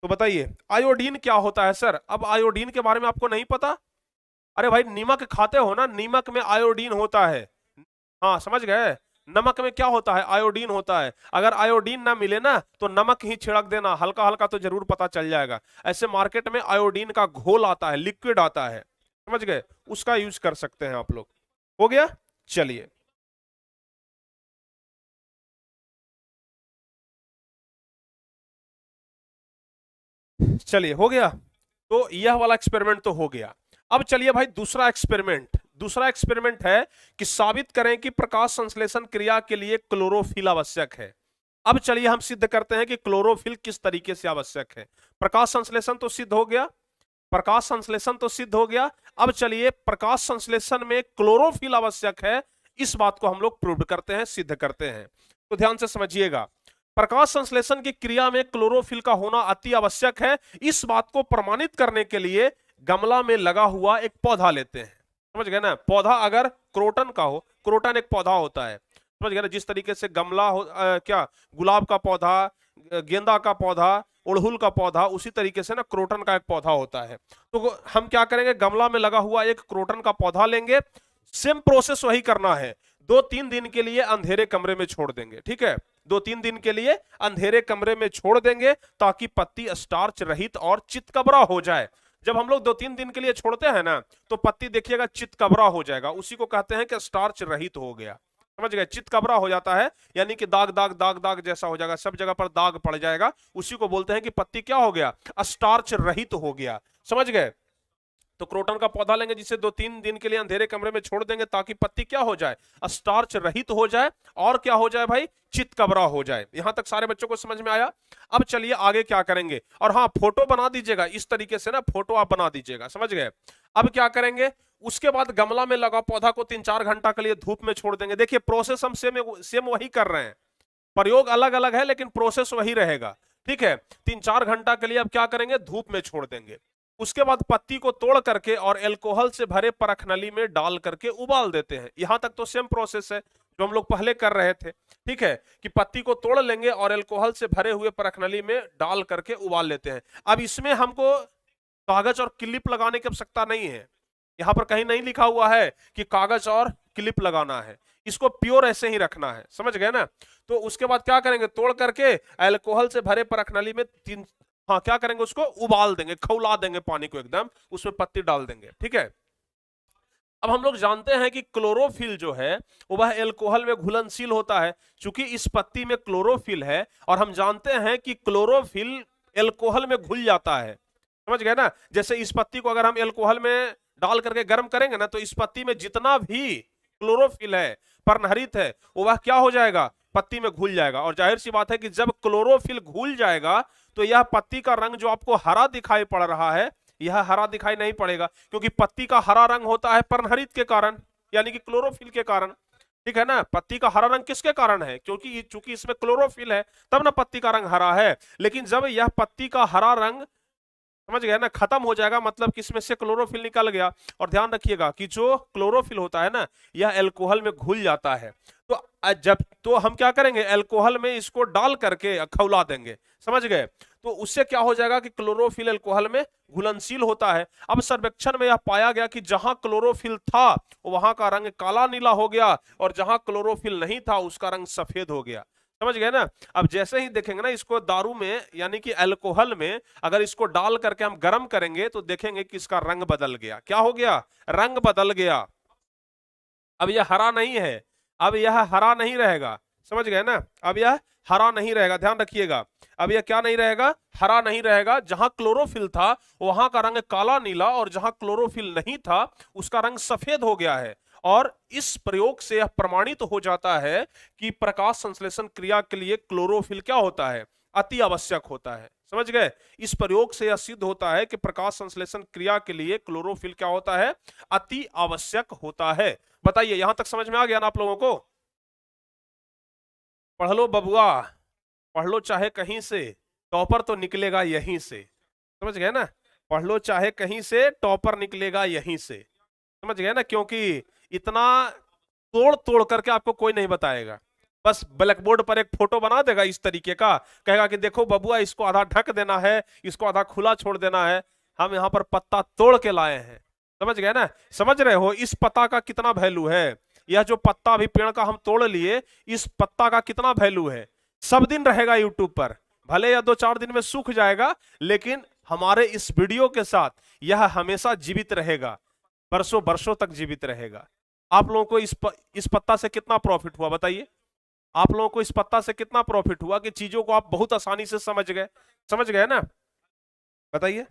तो बताइए आयोडीन क्या होता है सर? अब आयोडीन के बारे में आपको नहीं पता? अरे भाई नीमक खाते हो ना, नीमक में आयोडीन होता है। हाँ समझ गए, नमक में क्या होता है? आयोडीन होता है। अगर आयोडीन ना मिले ना तो नमक ही छिड़क देना, हल्का हल्का तो जरूर पता चल जाएगा। ऐसे मार्केट में आयोडीन का घोल आता है, लिक्विड आता है, समझ गए, उसका यूज कर सकते हैं आप लोग। हो गया, चलिए। चलिए हो गया, तो यह वाला एक्सपेरिमेंट तो हो गया। अब चलिए भाई दूसरा एक्सपेरिमेंट, दूसरा एक्सपेरिमेंट है कि साबित करें कि प्रकाश संश्लेषण क्रिया के लिए क्लोरोफिल आवश्यक है। अब चलिए हम सिद्ध करते हैं कि क्लोरोफिल किस तरीके से आवश्यक है। प्रकाश संश्लेषण तो सिद्ध हो गया, प्रकाश संश्लेषण तो सिद्ध हो गया। अब चलिए प्रकाश संश्लेषण में क्लोरोफिल आवश्यक है, इस बात को हम लोग प्रूव करते हैं, सिद्ध करते हैं। तो ध्यान से समझिएगा, प्रकाश संश्लेषण की क्रिया में क्लोरोफिल का होना अति आवश्यक है। इस बात को प्रमाणित करने के लिए गमला में लगा हुआ एक पौधा लेते हैं, समझ गए ना। पौधा अगर क्रोटन का हो, क्रोटन एक पौधा होता है, समझ गए ना। जिस तरीके से गमला हो क्या गुलाब का पौधा, गेंदा का पौधा, उड़हुल का पौधा, उसी तरीके से ना क्रोटन का एक पौधा होता है। तो हम क्या करेंगे, गमला में लगा हुआ एक क्रोटन का पौधा लेंगे, सेम प्रोसेस वही करना है। 2-3 दिन के लिए अंधेरे कमरे में छोड़ देंगे, ठीक है। 2-3 दिन के लिए अंधेरे कमरे में छोड़ देंगे ताकि पत्ती स्टार्च रहित और चितकबरा हो जाए। जब हम लोग 2-3 दिन के लिए छोड़ते हैं ना तो पत्ती देखिएगा चितकबरा हो जाएगा, उसी को कहते हैं कि स्टार्च रहित हो गया, समझ गए। चितकबरा हो जाता है यानी कि दाग दाग दाग दाग जैसा हो जाएगा, सब जगह पर दाग पड़ जाएगा, उसी को बोलते हैं कि पत्ती क्या हो गया, स्टार्च रहित हो गया, समझ गए। तो क्रोटन का पौधा लेंगे जिसे 2-3 दिन के लिए अंधेरे कमरे में छोड़ देंगे ताकि पत्ती क्या हो जाए, स्टार्च रहित हो जाए, और क्या हो जाए भाई, चितकबरा हो जाए। यहां तक सारे बच्चों को समझ में आया? अब चलिए आगे क्या करेंगे, और हाँ फोटो बना दीजिएगा, इस तरीके से ना फोटो आप बना दीजिएगा, समझ गए। अब क्या करेंगे, उसके बाद गमला में लगा पौधा को 3-4 घंटा के लिए धूप में छोड़ देंगे। देखिए प्रोसेस हम सेम वही कर रहे हैं, प्रयोग अलग अलग है लेकिन प्रोसेस वही रहेगा, ठीक है। 3-4 घंटा के लिए अब क्या करेंगे, धूप में छोड़ देंगे। उसके बाद पत्ती को तोड़ करके और एल्कोहल से भरे परखनली में डाल करके उबाल देते हैं। यहां तक तो सेम प्रोसेस है जो हम लोग पहले कर रहे थे, ठीक है, कि पत्ती को तोड़ लेंगे और एल्कोहल से भरे हुए परखनली में डाल करके उबाल लेते हैं। अब इसमें हमको कागज और क्लिप लगाने की आवश्यकता नहीं है, यहां पर कहीं नहीं लिखा हुआ है कि कागज और क्लिप लगाना है, इसको प्योर ऐसे ही रखना है, समझ गए ना। तो उसके बाद क्या करेंगे, तोड़ करके अल्कोहल से भरे परखनली में हाँ क्या करेंगे, उसको उबाल देंगे, खौला देंगे पानी को एकदम, उसमें पत्ती डाल देंगे, ठीक है। अब हम लोग जानते हैं कि क्लोरोफिल जो है वह एल्कोहल में घुलनशील होता है। चूंकि इस पत्ती में क्लोरोफिल है और हम जानते हैं कि क्लोरोफिल एल्कोहल में घुल जाता है, समझ गए ना। जैसे इस पत्ती को अगर हम एल्कोहल में डाल करके गर्म करेंगे ना तो इस पत्ती में जितना भी क्लोरोफिल है, पर्णहरित है, वह क्या हो जाएगा, पत्ती में घुल जाएगा। और जाहिर सी बात है कि जब क्लोरोफिल घुल जाएगा तो यह पत्ती का रंग जो आपको हरा दिखाई पड़ रहा है, यह हरा दिखाई नहीं पड़ेगा, क्योंकि पत्ती का हरा रंग होता है पर्णहरित के कारण, यानी कि क्लोरोफिल के कारण, ठीक है ना। पत्ती का हरा रंग किसके कारण है, क्योंकि चूंकि इसमें क्लोरोफिल है तब ना पत्ती का रंग हरा है। लेकिन जब यह पत्ती का हरा रंग, समझ गए ना, खत्म हो जाएगा, मतलब कि इसमें से क्लोरोफिल निकल गया। और ध्यान रखिएगा कि जो क्लोरोफिल होता है ना यह एल्कोहल में घुल जाता है। तो जब तो हम क्या करेंगे, एल्कोहल में इसको डाल करके खौला देंगे, समझ गए। तो उससे क्या हो जाएगा कि क्लोरोफिल एल्कोहल में घुलनशील होता है। अब सर्वेक्षण में यह पाया गया कि जहां क्लोरोफिल था वहां का रंग काला नीला हो गया और जहां क्लोरोफिल नहीं था उसका रंग सफेद हो गया, समझ गए ना। अब जैसे ही देखेंगे ना इसको दारू में यानी कि अल्कोहल में अगर इसको डाल करके हम गर्म करेंगे तो देखेंगे कि इसका रंग बदल गया। क्या हो गया, रंग बदल गया। अब यह हरा नहीं है, अब यह हरा नहीं रहेगा, समझ गए ना। अब यह हरा नहीं रहेगा, ध्यान रखिएगा। अब यह क्या नहीं रहेगा, हरा नहीं रहेगा। जहां क्लोरोफिल था वहां का रंग काला नीला और जहां क्लोरोफिल नहीं था उसका रंग सफेद हो गया है। और इस प्रयोग से यह प्रमाणित हो जाता है कि प्रकाश संश्लेषण क्रिया के लिए क्लोरोफिल क्या होता है, अति आवश्यक होता है, समझ गए। इस प्रयोग से यह सिद्ध होता है कि प्रकाश संश्लेषण क्रिया के लिए क्लोरोफिल क्या होता है, अति आवश्यक होता है। बताइए यहां तक समझ में आ गया ना आप लोगों को? पढ़ लो बबुआ, पढ़ लो चाहे कहीं से, टॉपर तो निकलेगा यहीं से, समझ गए ना। पढ़ लो चाहे कहीं से, टॉपर निकलेगा यहीं से, समझ गए ना। क्योंकि इतना तोड़ तोड़ करके आपको कोई नहीं बताएगा, बस ब्लैक बोर्ड पर एक फोटो बना देगा इस तरीके का, कहेगा कि देखो बबुआ, इसको आधा ढक देना है, इसको आधा खुला छोड़ देना है। हम यहाँ पर पत्ता तोड़ के लाए हैं। समझ गए ना? समझ रहे हो इस पत्ता का कितना वैल्यू है? यह जो पत्ता अभी पेड़ का हम तोड़ लिए, इस पत्ता का कितना वैल्यू है? सब दिन रहेगा यूट्यूब पर, भले या 2-4 दिन में सूख जाएगा, लेकिन हमारे इस वीडियो के साथ यह हमेशा जीवित रहेगा, बरसों बरसों तक जीवित रहेगा। आप लोगों को इस पत्ता से कितना प्रॉफिट हुआ बताइए? आप लोगों को इस पत्ता से कितना प्रॉफिट हुआ कि चीजों को आप बहुत आसानी से समझ गए ना? बताइए।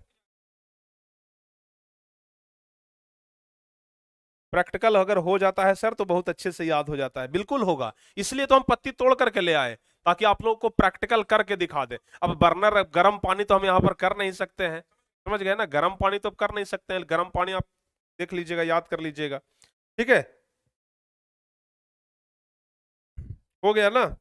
प्रैक्टिकल अगर हो जाता है सर तो बहुत अच्छे से याद हो जाता है, बिल्कुल होगा। इसलिए तो हम पत्ती तोड़ करके ले आए, ताकि आप लोगों को प्रैक्टिकल करके दिखा दे। अब बर्नर गर्म पानी तो हम यहाँ पर कर नहीं सकते हैं, समझ गए ना? गर्म पानी तो कर नहीं सकते हैं, गर्म पानी आप देख लीजिएगा, याद कर लीजिएगा, ठीक है? हो गया ना?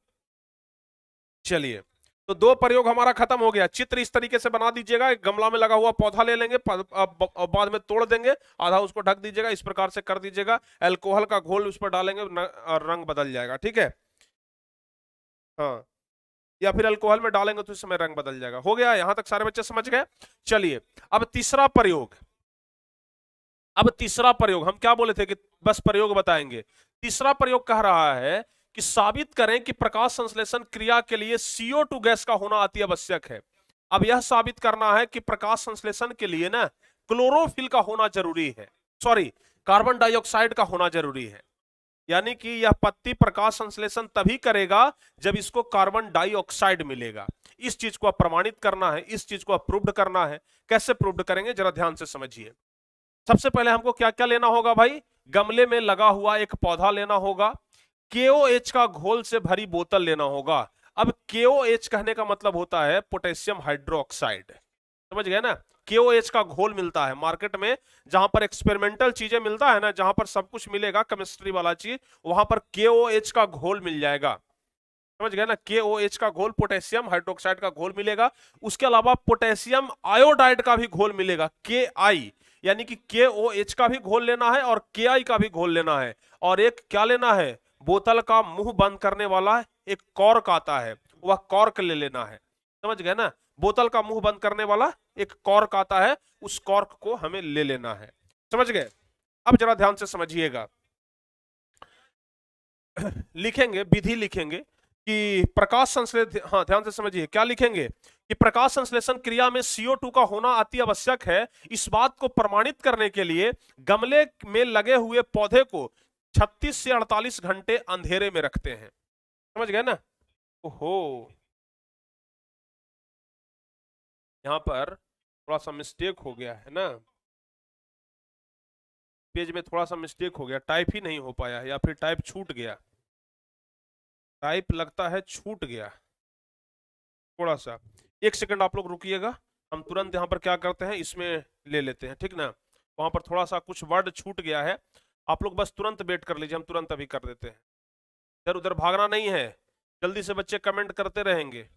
चलिए, तो दो प्रयोग हमारा खत्म हो गया। चित्र इस तरीके से बना दीजिएगा, एक गमला में लगा हुआ पौधा ले लेंगे, बाद में तोड़ देंगे, आधा उसको ढक दीजिएगा, इस प्रकार से कर दीजिएगा। अल्कोहल का घोल उस पर डालेंगे, और रंग बदल जाएगा, ठीक है? हाँ, या फिर अल्कोहल में डालेंगे तो इस समय रंग बदल जाएगा। हो गया, यहां तक सारे बच्चे समझ गए? चलिए, अब तीसरा प्रयोग। अब तीसरा प्रयोग हम क्या बोले थे कि बस प्रयोग बताएंगे। तीसरा प्रयोग कह रहा है कि साबित करें कि प्रकाश संश्लेषण क्रिया के लिए CO2 गैस का होना अति आवश्यक है। अब यह साबित करना है कि प्रकाश संश्लेषण के लिए ना क्लोरोफिल का होना जरूरी है, सॉरी, कार्बन डाइऑक्साइड का होना जरूरी है। यानी कि यह पत्ती प्रकाश संश्लेषण तभी करेगा जब इसको कार्बन डाइऑक्साइड मिलेगा। इस चीज को आप प्रमाणित करना है, इस चीज को आप प्रूव्ड करना है। कैसे प्रूव्ड करेंगे जरा ध्यान से समझिए। सबसे पहले हमको क्या क्या लेना होगा भाई? गमले में लगा हुआ एक पौधा लेना होगा, KOH का घोल से भरी बोतल लेना होगा। अब KOH कहने का मतलब होता है पोटेशियम हाइड्रोक्साइड, समझ गए ना? KOH का घोल मिलता है मार्केट में, जहां पर एक्सपेरिमेंटल चीजें मिलता है ना, जहां पर सब कुछ मिलेगा केमिस्ट्री वाला चीज, वहां पर KOH का घोल मिल जाएगा। समझ गए ना? KOH का घोल, पोटेशियम हाइड्रोक्साइड का घोल मिलेगा। उसके अलावा पोटेशियम आयोडाइड का भी घोल मिलेगा, KI, यानी कि KOH का भी घोल लेना है और KI का भी घोल लेना है। और एक क्या लेना है? बोतल का मुंह बंद करने वाला एक कॉर्क आता है, वह कॉर्क ले लेना है। समझ गए ना? बोतल का मुंह बंद करने वाला एक कॉर्क आता है, उस कॉर्क को हमें ले लेना है। समझ गए? अब जरा ध्यान से समझिएगा। लिखेंगे, विधि लिखेंगे कि प्रकाश संश्लेषण, हाँ ध्यान से समझिए, क्या लिखेंगे कि प्रकाश संश्लेषण क्रिया में CO2 का होना अति आवश्यक है। इस बात को प्रमाणित करने के लिए गमले में लगे हुए पौधे को 36 से 48 घंटे अंधेरे में रखते हैं। समझ गए ना? ओहो, यहां पर थोड़ा सा मिस्टेक हो गया है ना, पेज में थोड़ा सा मिस्टेक हो गया, टाइप ही नहीं हो पाया, या फिर टाइप छूट गया। टाइप लगता है छूट गया थोड़ा सा। एक सेकंड आप लोग रुकिएगा, हम तुरंत यहाँ पर क्या करते हैं, इसमें ले लेते हैं, ठीक ना? वहां पर थोड़ा सा कुछ वर्ड छूट गया है, आप लोग बस तुरंत वेट कर लीजिए, हम तुरंत अभी कर देते हैं। इधर उधर भागना नहीं है, जल्दी से बच्चे कमेंट करते रहेंगे।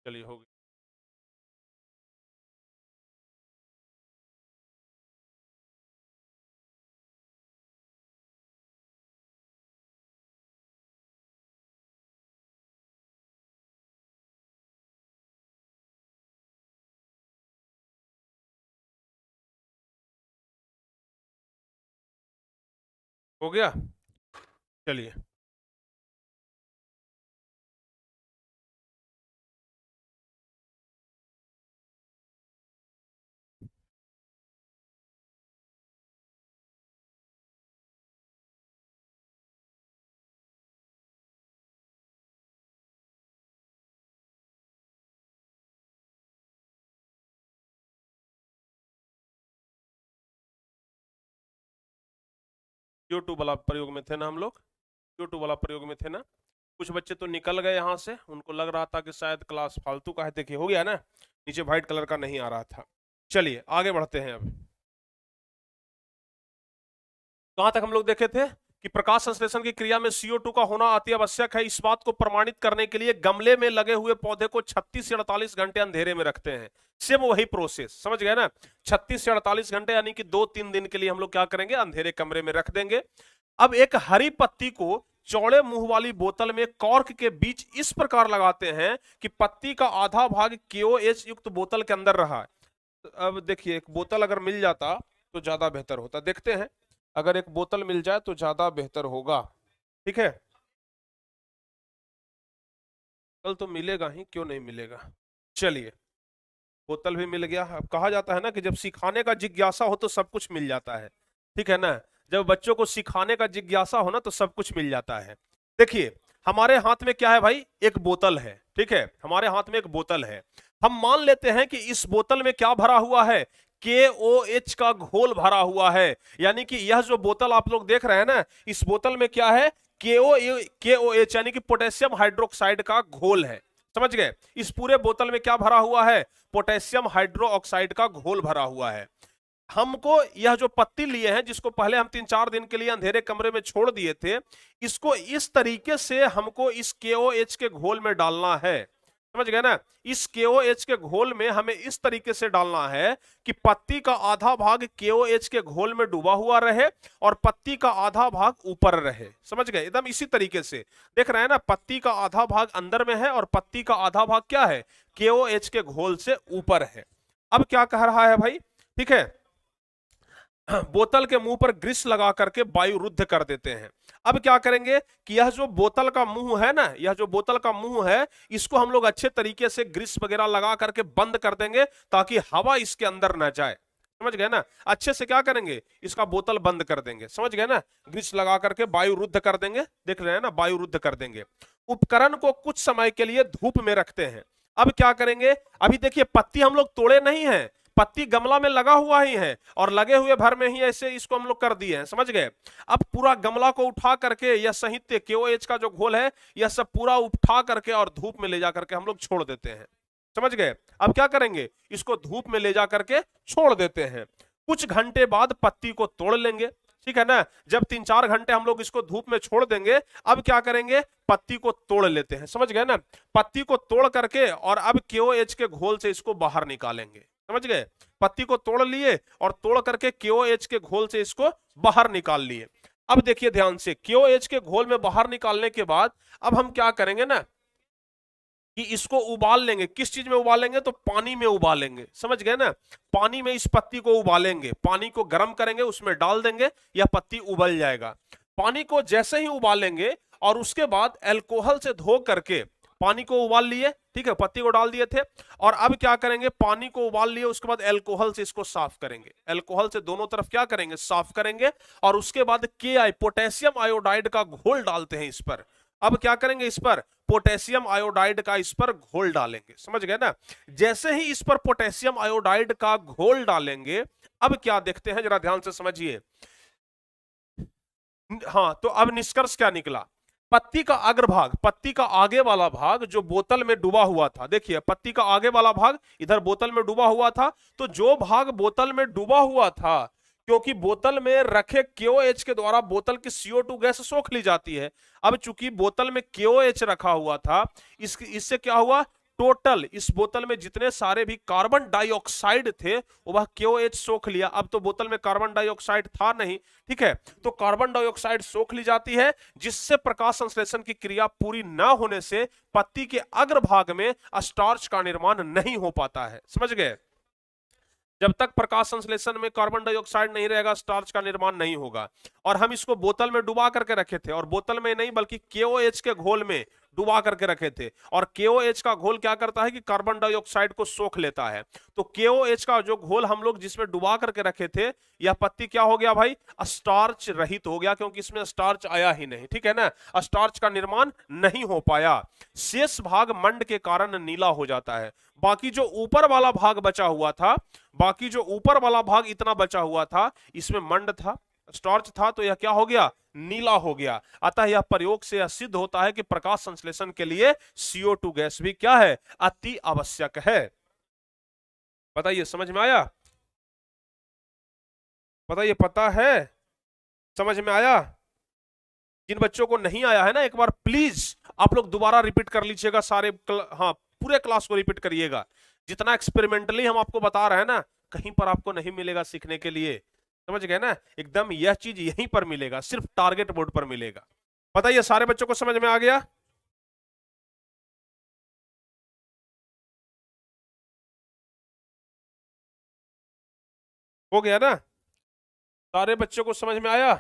चलिए, हो गया। हो गया, चलिए। यूट्यूब वाला प्रयोग में थे ना हम लोग? यूट्यूब वाला प्रयोग में थे ना? कुछ बच्चे तो निकल गए यहाँ से, उनको लग रहा था कि शायद क्लास फालतू का है। देखिए, हो गया ना, नीचे व्हाइट कलर का नहीं आ रहा था। चलिए आगे बढ़ते हैं। अब कहां तक हम लोग देखे थे? कि प्रकाश संश्लेषण की क्रिया में CO2 का होना अति आवश्यक है। इस बात को प्रमाणित करने के लिए गमले में लगे हुए पौधे को 36 से 48 घंटे अंधेरे में रखते हैं। सेम वही प्रोसेस, समझ गए ना? 36 से 48 घंटे यानी कि 2-3 दिन के लिए हम लोग क्या करेंगे, अंधेरे कमरे में रख देंगे। अब एक हरी पत्ती को चौड़े मुंह वाली बोतल में कॉर्क के बीच इस प्रकार लगाते हैं कि पत्ती का आधा भाग KOH युक्त बोतल के अंदर रहा। अब देखिए, एक बोतल अगर मिल जाता तो ज्यादा बेहतर होता। देखते हैं, अगर एक बोतल मिल जाए तो ज्यादा बेहतर होगा। ठीक है, कल तो मिलेगा ही, क्यों नहीं मिलेगा। चलिए, बोतल भी मिल गया। अब कहा जाता है ना कि जब सिखाने का जिज्ञासा हो तो सब कुछ मिल जाता है। ठीक है ना? जब बच्चों को सिखाने का जिज्ञासा हो ना तो सब कुछ मिल जाता है। देखिए, हमारे हाथ में क्या है भाई, एक बोतल है। ठीक है, हमारे हाथ में एक बोतल है। हम मान लेते हैं कि इस बोतल में क्या भरा हुआ है, KOH का घोल भरा हुआ है। यानी कि यह जो बोतल आप लोग देख रहे हैं ना, इस बोतल में क्या है, KOH यानी कि पोटेशियम हाइड्रोक्साइड का घोल है। समझ गए? इस पूरे बोतल में क्या भरा हुआ है, पोटेशियम हाइड्रोक्साइड का घोल भरा हुआ है। हमको यह जो पत्ती लिए हैं, जिसको पहले हम 3-4 दिन के लिए अंधेरे कमरे में छोड़ दिए थे, इसको इस तरीके से हमको इस KOH के घोल में डालना है। समझ गए ना? इस KOH के घोल में हमें इस तरीके से डालना है कि पत्ती का आधा भाग KOH के घोल में डूबा हुआ रहे और पत्ती का आधा भाग ऊपर रहे। समझ गए? एकदम इसी तरीके से देख रहे हैं ना, पत्ती का आधा भाग अंदर में है और पत्ती का आधा भाग क्या है, KOH के घोल से ऊपर है। अब क्या कह रहा है भाई, ठीक है, बोतल के मुंह पर ग्रीस लगा करके वायु रुद्ध कर देते हैं। अब क्या करेंगे कि यह जो बोतल का मुंह है ना, यह जो बोतल का मुंह है, इसको हम लोग अच्छे तरीके से ग्रीस वगैरह लगा करके बंद कर देंगे ताकि हवा इसके अंदर न जाए। समझ गए ना? अच्छे से क्या करेंगे, इसका बोतल बंद कर देंगे। समझ गए ना? ग्रीस लगा करके वायु रुद्ध कर देंगे। देख रहे हैं ना, वायु रुद्ध कर देंगे। उपकरण को कुछ समय के लिए धूप में रखते हैं। अब क्या करेंगे, अभी देखिए पत्ती हम लोग तोड़े नहीं है, पत्ती गमला में लगा हुआ ही है और लगे हुए भर में ही ऐसे इसको हम लोग कर दिए हैं। समझ गए? अब पूरा गमला को उठा करके यह साहित्य KOH का जो घोल है, यह सब पूरा उठा करके और धूप में ले जा करके हम लोग छोड़ देते हैं। समझ गए? अब क्या करेंगे, इसको धूप में ले जा करके छोड़ देते हैं। कुछ घंटे बाद पत्ती को तोड़ लेंगे। ठीक है ना? जब 3-4 घंटे हम लोग इसको धूप में छोड़ देंगे, अब क्या करेंगे, पत्ती को तोड़ लेते हैं। समझ गए ना? पत्ती को तोड़ करके और अब KOH के घोल से इसको बाहर निकालेंगे। समझ गए? पत्ती को तोड़ लिए और तोड़ करके KOH के घोल से इसको बाहर निकाल लिए। अब देखिए ध्यान से, KOH के घोल में बाहर निकालने के बाद अब हम क्या करेंगे ना कि इसको उबाल लेंगे। किस चीज में उबालेंगे, तो पानी में उबालेंगे। समझ गए ना? पानी में इस पत्ती को उबालेंगे, पानी को गर्म करेंगे, उसमें डाल देंगे, यह पत्ती उबल जाएगा। पानी को जैसे ही उबालेंगे और उसके बाद अल्कोहल से धो करके पानी को उबाल लिए, ठीक है, पत्ती को डाल दिए थे, और अब क्या करेंगे, पानी को उबाल लिए, उसके बाद अल्कोहल से इसको साफ करेंगे। अल्कोहल से दोनों तरफ क्या करेंगे, साफ करेंगे, और उसके बाद KI पोटेशियम आयोडाइड का घोल डालते हैं इस पर। अब क्या करेंगे, इस पर पोटेशियम आयोडाइड का इस पर घोल डालेंगे। समझ गए ना? जैसे ही इस पर पोटेशियम आयोडाइड का घोल डालेंगे, अब क्या देखते हैं, जरा ध्यान से समझिए। हाँ, तो अब निष्कर्ष क्या निकला, पत्ती का अग्रभाग, पत्ती का आगे वाला भाग जो बोतल में डूबा हुआ था, देखिए पत्ती का आगे वाला भाग इधर बोतल में डूबा हुआ था, तो जो भाग बोतल में डूबा हुआ था, क्योंकि बोतल में रखे KOH के द्वारा बोतल की CO2 गैस सोख ली जाती है। अब चूंकि बोतल में KOH रखा हुआ था, इससे क्या हुआ, टोटल इस बोतल में जितने सारे भी कार्बन डाइऑक्साइड थे वह KOH सोख लिया। अब तो बोतल में कार्बन डाइऑक्साइड था नहीं, ठीक है, तो कार्बन डाइऑक्साइड सोख ली जाती है, जिससे प्रकाश संश्लेषण की क्रिया पूरी न होने से पत्ती के अग्रभाग में स्टार्च का निर्माण नहीं हो पाता है। समझ गए? जब तक प्रकाश संश्लेषण में कार्बन डाइऑक्साइड नहीं रहेगा, स्टार्च का निर्माण नहीं होगा। और हम इसको बोतल में डुबा करके रखे थे, और बोतल में नहीं बल्कि KOH के घोल में डुबा करके रखे थे, और KOH का घोल क्या करता है कि कार्बन डाइऑक्साइड को सोख लेता है। तो KOH का जो घोल हम लोग जिसमें डुबा करके रखे थे, यह पत्ती क्या हो गया भाई, स्टार्च रहित हो गया, क्योंकि इसमें स्टार्च आया ही नहीं। ठीक है ना? स्टार्च का निर्माण नहीं हो पाया, शेष भाग मंड के कारण नीला हो जाता है। बाकी जो ऊपर वाला भाग बचा हुआ था, बाकी जो ऊपर वाला भाग इतना बचा हुआ था, इसमें मंड था, स्टार्च था, तो यह क्या हो गया, नीला हो गया। अतः यह प्रयोग से यह सिद्ध होता है कि प्रकाश संश्लेषण के लिए CO2 गैस भी क्या है, अति आवश्यक है। बताइए, समझ में आया? बताइए, पता है, समझ में आया? जिन बच्चों को नहीं आया है ना, एक बार प्लीज आप लोग दोबारा रिपीट कर लीजिएगा सारे हाँ, पूरे क्लास को रिपीट करिएगा। जितना एक्सपेरिमेंटली हम आपको बता रहे हैं ना, कहीं पर आपको नहीं मिलेगा सीखने के लिए, समझ गए ना। एकदम यह चीज यहीं पर मिलेगा, सिर्फ टारगेट बोर्ड पर मिलेगा। बताइए सारे बच्चों को समझ में आ गया? हो गया ना? सारे बच्चों को समझ में आया?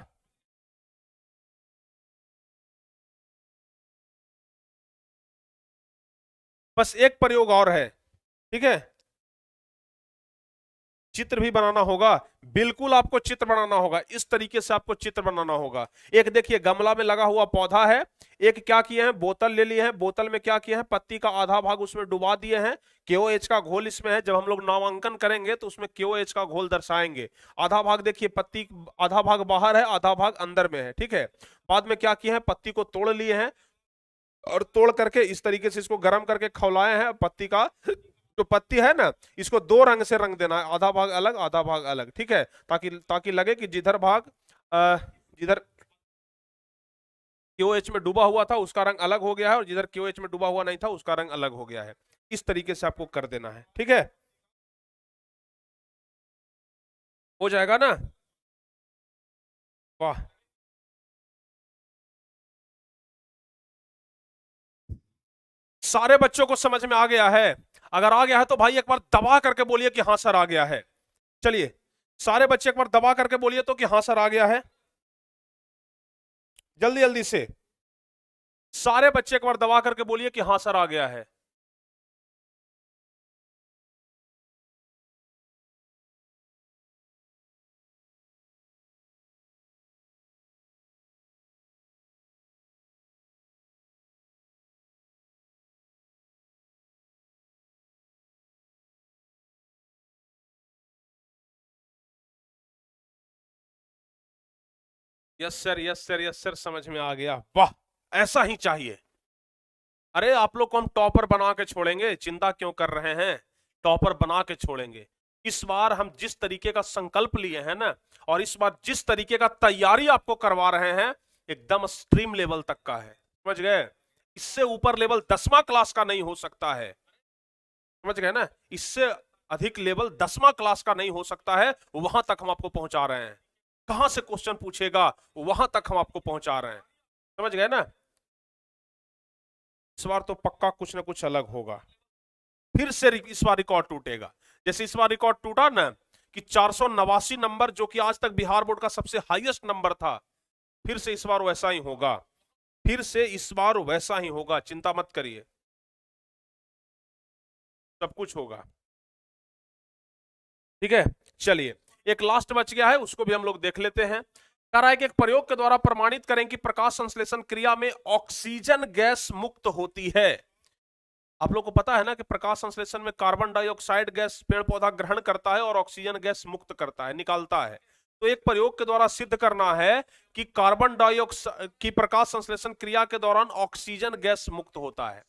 बस एक प्रयोग और है, ठीक है। चित्र भी बनाना होगा, बिल्कुल आपको चित्र बनाना होगा, इस तरीके से आपको चित्र बनाना होगा। एक देखिए गमला में लगा हुआ पौधा है, एक क्या किए हैं, बोतल ले लिए हैं, बोतल में क्या किए हैं, पत्ती का आधा भाग उसमें डुबा दिए हैं, KOH का घोल इसमें है। जब हम लोग नामांकन करेंगे तो उसमें KOH का घोल दर्शाएंगे। आधा भाग देखिए पत्ती, आधा भाग बाहर है, आधा भाग अंदर में है, ठीक है। बाद में क्या किए हैं, पत्ती को तोड़ लिए हैं और तोड़ करके इस तरीके से इसको गर्म करके खौलाए हैं। पत्ती का जो पत्ती है ना, इसको दो रंग से रंग देना है, आधा भाग अलग आधा भाग अलग, ठीक है। ताकि ताकि लगे कि जिधर भाग जिधर KOH में डूबा हुआ था उसका रंग अलग हो गया है, और जिधर KOH में डूबा हुआ नहीं था उसका रंग अलग हो गया है। इस तरीके से आपको कर देना है, ठीक है। हो जाएगा ना? वाह, सारे बच्चों को समझ में आ गया है? अगर आ गया है तो भाई एक बार दबा करके बोलिए कि हाँ सर आ गया है। चलिए सारे बच्चे एक बार दबा करके बोलिए तो कि हाँ सर आ गया है, जल्दी जल्दी से। सारे बच्चे एक बार दबा करके बोलिए कि हाँ सर आ गया है। Yes sir, yes sir, yes sir, समझ में आ गया। वाह, ऐसा ही चाहिए। अरे आप लोग को हम टॉपर बना के छोड़ेंगे, चिंता क्यों कर रहे हैं, टॉपर बना के छोड़ेंगे। इस बार हम जिस तरीके का संकल्प लिए हैं ना, और इस बार जिस तरीके का तैयारी आपको करवा रहे हैं, एकदम स्ट्रीम लेवल तक का है, समझ गए। इससे ऊपर लेवल 10वां क्लास का नहीं हो सकता है, समझ गए ना। इससे अधिक लेवल 10वां क्लास का नहीं हो सकता है, वहां तक हम आपको पहुंचा रहे हैं। कहां से क्वेश्चन पूछेगा वहां तक हम आपको पहुंचा रहे हैं, समझ गए ना। इस बार तो पक्का कुछ ना कुछ अलग होगा। फिर से इस बार रिकॉर्ड टूटेगा, जैसे इस बार रिकॉर्ड टूटा ना कि 489 नंबर, जो कि आज तक बिहार बोर्ड का सबसे हाईएस्ट नंबर था। फिर से इस बार वैसा ही होगा, फिर से इस बार वैसा ही होगा, चिंता मत करिए, सब कुछ होगा, ठीक है। चलिए एक लास्ट बच गया है, उसको भी हम लोग देख लेते हैं। कह रहा है कि एक प्रयोग के द्वारा प्रमाणित करें कि प्रकाश संश्लेषण क्रिया में ऑक्सीजन गैस मुक्त होती है। आप लोग को पता है ना कि प्रकाश संश्लेषण में कार्बन डाइऑक्साइड गैस पेड़ पौधा ग्रहण करता है और ऑक्सीजन गैस मुक्त करता है, निकालता है। तो एक प्रयोग के द्वारा सिद्ध करना है कि कार्बन डाइऑक्साइड की प्रकाश संश्लेषण क्रिया के दौरान ऑक्सीजन गैस मुक्त होता है,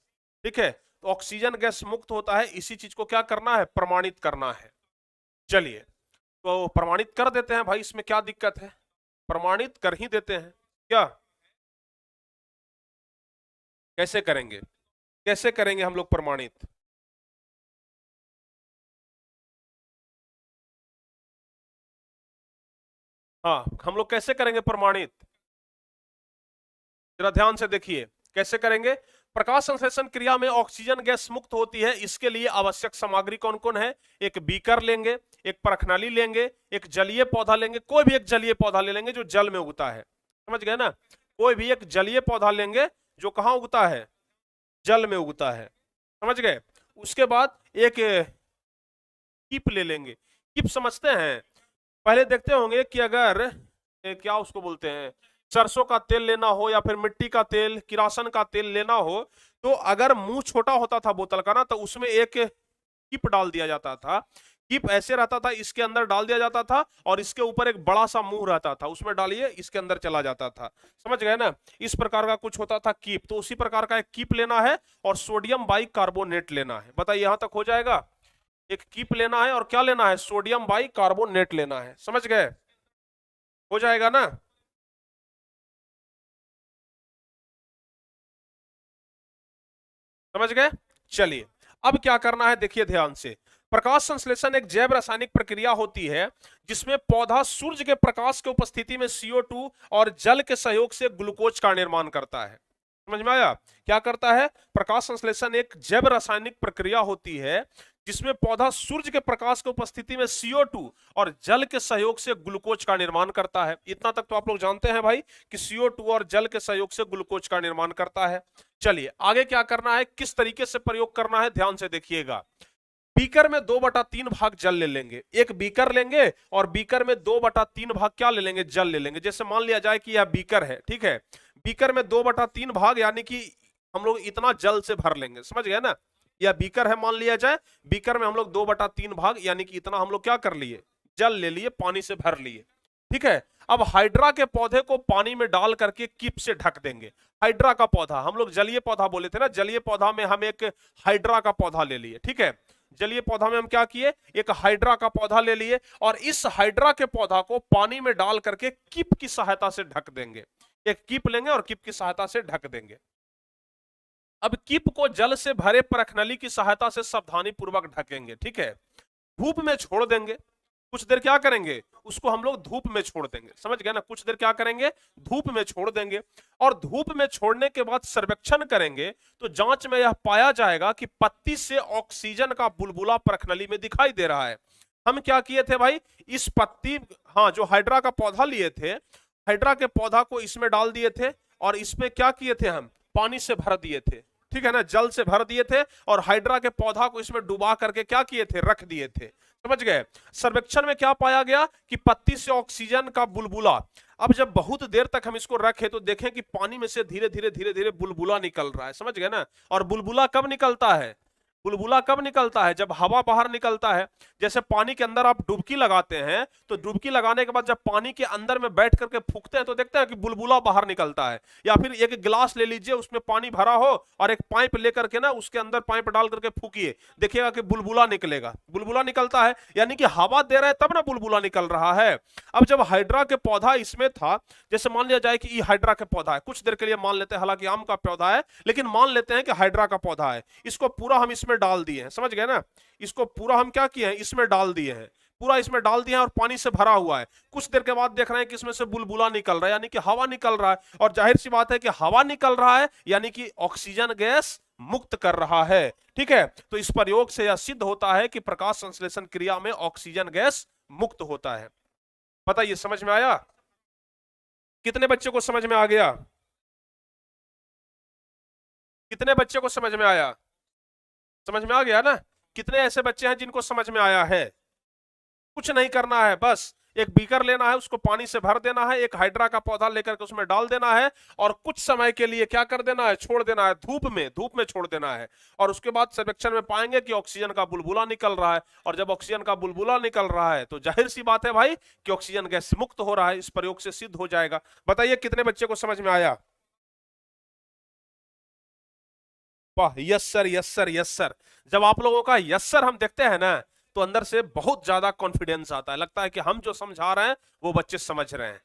ठीक है। तो ऑक्सीजन गैस मुक्त होता है, इसी चीज को क्या करना है, प्रमाणित करना है। चलिए तो प्रमाणित कर देते हैं भाई, इसमें क्या दिक्कत है, प्रमाणित कर ही देते हैं क्या। कैसे करेंगे, कैसे करेंगे हम लोग प्रमाणित? हाँ, हम लोग कैसे करेंगे प्रमाणित, जरा ध्यान से देखिए कैसे करेंगे। प्रकाश संश्लेषण क्रिया में ऑक्सीजन गैस मुक्त होती है, इसके लिए आवश्यक सामग्री कौन कौन है। एक बीकर लेंगे, एक परखनली लेंगे, एक जलीय पौधा लेंगे, कोई भी एक जलीय पौधा ले लेंगे जो जल में उगता है, समझ गए ना। कोई भी एक जलीय पौधा लेंगे जो कहाँ उगता है, जल में उगता है, समझ गए। उसके बाद एक कीप ले लेंगे। कीप समझते हैं, पहले देखते होंगे कि अगर क्या उसको बोलते हैं, सरसों का तेल लेना हो या फिर मिट्टी का तेल, किरासन का तेल लेना हो, तो अगर मुंह छोटा होता था बोतल का ना, तो उसमें एक कीप डाल दिया जाता था। कीप ऐसे रहता था, इसके अंदर डाल दिया जाता था, और इसके ऊपर एक बड़ा सा मुंह रहता था, उसमें डालिए इसके अंदर चला जाता था, समझ गए ना। इस प्रकार का कुछ होता था कीप। तो उसी प्रकार का एक कीप लेना है और सोडियम बाइकार्बोनेट लेना है। बताइए यहां तक हो जाएगा। एक कीप लेना है और क्या लेना है, सोडियम बाइकार्बोनेट लेना है, समझ गए, हो जाएगा ना। समझ गए? चलिए अब क्या करना है देखिए ध्यान से। प्रकाश संश्लेषण एक जैव रासायनिक प्रक्रिया होती है जिसमें पौधा सूर्य के प्रकाश के उपस्थिति में CO2 और जल के सहयोग से ग्लूकोज का निर्माण करता है। समझ में आया? क्या करता है? प्रकाश संश्लेषण एक जैव रासायनिक प्रक्रिया होती है जिसमें पौधा सूर्य के प्रकाश की उपस्थिति में CO2 और जल के सहयोग से ग्लूकोज का निर्माण करता है। इतना तक तो आप लोग जानते हैं भाई कि CO2 और जल के सहयोग से ग्लूकोज का निर्माण करता है। चलिए आगे क्या करना है, किस तरीके से प्रयोग करना है, ध्यान से देखिएगा। बीकर में 2/3 भाग जल ले लेंगे। एक बीकर लेंगे और बीकर में 2/3 भाग क्या ले लेंगे? जल ले लेंगे। जैसे मान लिया जाए कि यह बीकर है, ठीक है, बीकर में 2/3 भाग यानी कि हम लोग इतना जल से भर लेंगे। समझ गए ना? यह बीकर है मान लिया जाए, बीकर में हम लोग 2/3 भाग यानी कि इतना हम लोग क्या कर लिए? जल ले लिए, पानी से भर लिए, ठीक है। अब हाइड्रा के पौधे को पानी में डाल करके कीप से ढक देंगे। हाइड्रा का पौधा, हम लोग जलीय पौधा बोले थे ना, जलीय पौधा में हम एक हाइड्रा का पौधा ले लिए, ठीक है। जलीय पौधा में हम क्या किए? एक हाइड्रा का पौधा ले लिए और इस हाइड्रा के पौधा को पानी में डाल करके कीप की सहायता से ढक देंगे। एक कीप लेंगे और कीप की सहायता से ढक देंगे। अब कीप को जल से भरे परखनली की सहायता से सावधानी पूर्वक ढकेंगे, ठीक है। धूप में छोड़ देंगे। कुछ देर क्या करेंगे? उसको हम लोग धूप में छोड़ देंगे। समझ गए ना? कुछ देर क्या करेंगे? धूप में छोड़ देंगे। और धूप में छोड़ने के बाद सर्वेक्षण करेंगे तो जांच में यह पाया जाएगा कि पत्ती से ऑक्सीजन का बुलबुला परखनली में दिखाई दे रहा है। हम क्या किए थे भाई? इस पत्ती, हाँ, जो हाइड्रा का पौधा लिए थे, हाइड्रा के पौधा को इसमें डाल दिए थे और इसमें क्या किए थे? हम पानी से भर दिए थे, ठीक है ना, जल से भर दिए थे और हाइड्रा के पौधा को इसमें डुबा करके क्या किए थे? रख दिए थे। समझ गए? सर्वेक्षण में क्या पाया गया कि पत्ती से ऑक्सीजन का बुलबुला। अब जब बहुत देर तक हम इसको रखे तो देखें कि पानी में से धीरे धीरे धीरे धीरे बुलबुला निकल रहा है। समझ गए ना? और बुलबुला कब निकलता है? बुलबुला कब निकलता है? जब हवा बाहर निकलता है। जैसे पानी के अंदर आप डुबकी लगाते हैं तो डुबकी लगाने के बाद जब पानी के अंदर में बैठ करके फूंकते हैं तो देखते हैं कि बुलबुला बाहर निकलता है। या फिर एक गिलास ले लीजिए, उसमें पानी भरा हो और एक पाइप लेकर के ना उसके अंदर पाइप डाल करके फूकिए, देखिएगा कि बुलबुला निकलेगा। बुलबुला निकलता है यानी कि हवा दे रहा है तब ना बुलबुला निकल रहा है। अब जब हाइड्रा के पौधा इसमें था, जैसे मान लिया जाए कि ये हाइड्रा के पौधा है, कुछ देर के लिए मान लेते हैं, हालांकि आम का पौधा है लेकिन मान लेते हैं कि हाइड्रा का पौधा है, इसको पूरा हम इसमें डाल दिए हैं। समझ गए ना? इसको पूरा हम क्या किए हैं? इसमें डाल दिए हैं, पूरा इसमें डाल दिया है और पानी से भरा हुआ है। कुछ देर के बाद देख रहे हैं कि इसमें से बुलबुला निकल रहा है यानी कि हवा निकल रहा है। और जाहिर सी बात है कि हवा निकल रहा है यानी कि ऑक्सीजन गैस मुक्त कर रहा है, ठीक है। तो इस प्रयोग से यह सिद्ध होता है कि प्रकाश संश्लेषण क्रिया में ऑक्सीजन गैस मुक्त होता है। बताइए समझ में आया? कितने बच्चे को समझ में आ गया? कितने बच्चे को समझ में आया? समझ में आ गया ना? कितने ऐसे बच्चे हैं जिनको समझ में आया है? कुछ नहीं करना है, बस एक बीकर लेना है, उसको पानी से भर देना है, एक हाइड्रा का पौधा लेकर के उसमें डाल देना है और कुछ समय के लिए क्या कर देना है? छोड़ देना है, धूप में छोड़ देना है। और उसके बाद सर्वेक्षण में पाएंगे कि ऑक्सीजन का बुलबुला निकल रहा है। और जब ऑक्सीजन का बुलबुला निकल रहा है तो जाहिर सी बात है भाई कि ऑक्सीजन गैस मुक्त हो रहा है। इस प्रयोग से सिद्ध हो जाएगा। बताइए कितने बच्चे को समझ में आया? वाह, yes sir, yes sir, yes sir. जब आप लोगों का यस सर हम देखते हैं ना तो अंदर से बहुत ज्यादा कॉन्फिडेंस आता है, लगता है कि हम जो समझा रहे हैं वो बच्चे समझ रहे हैं,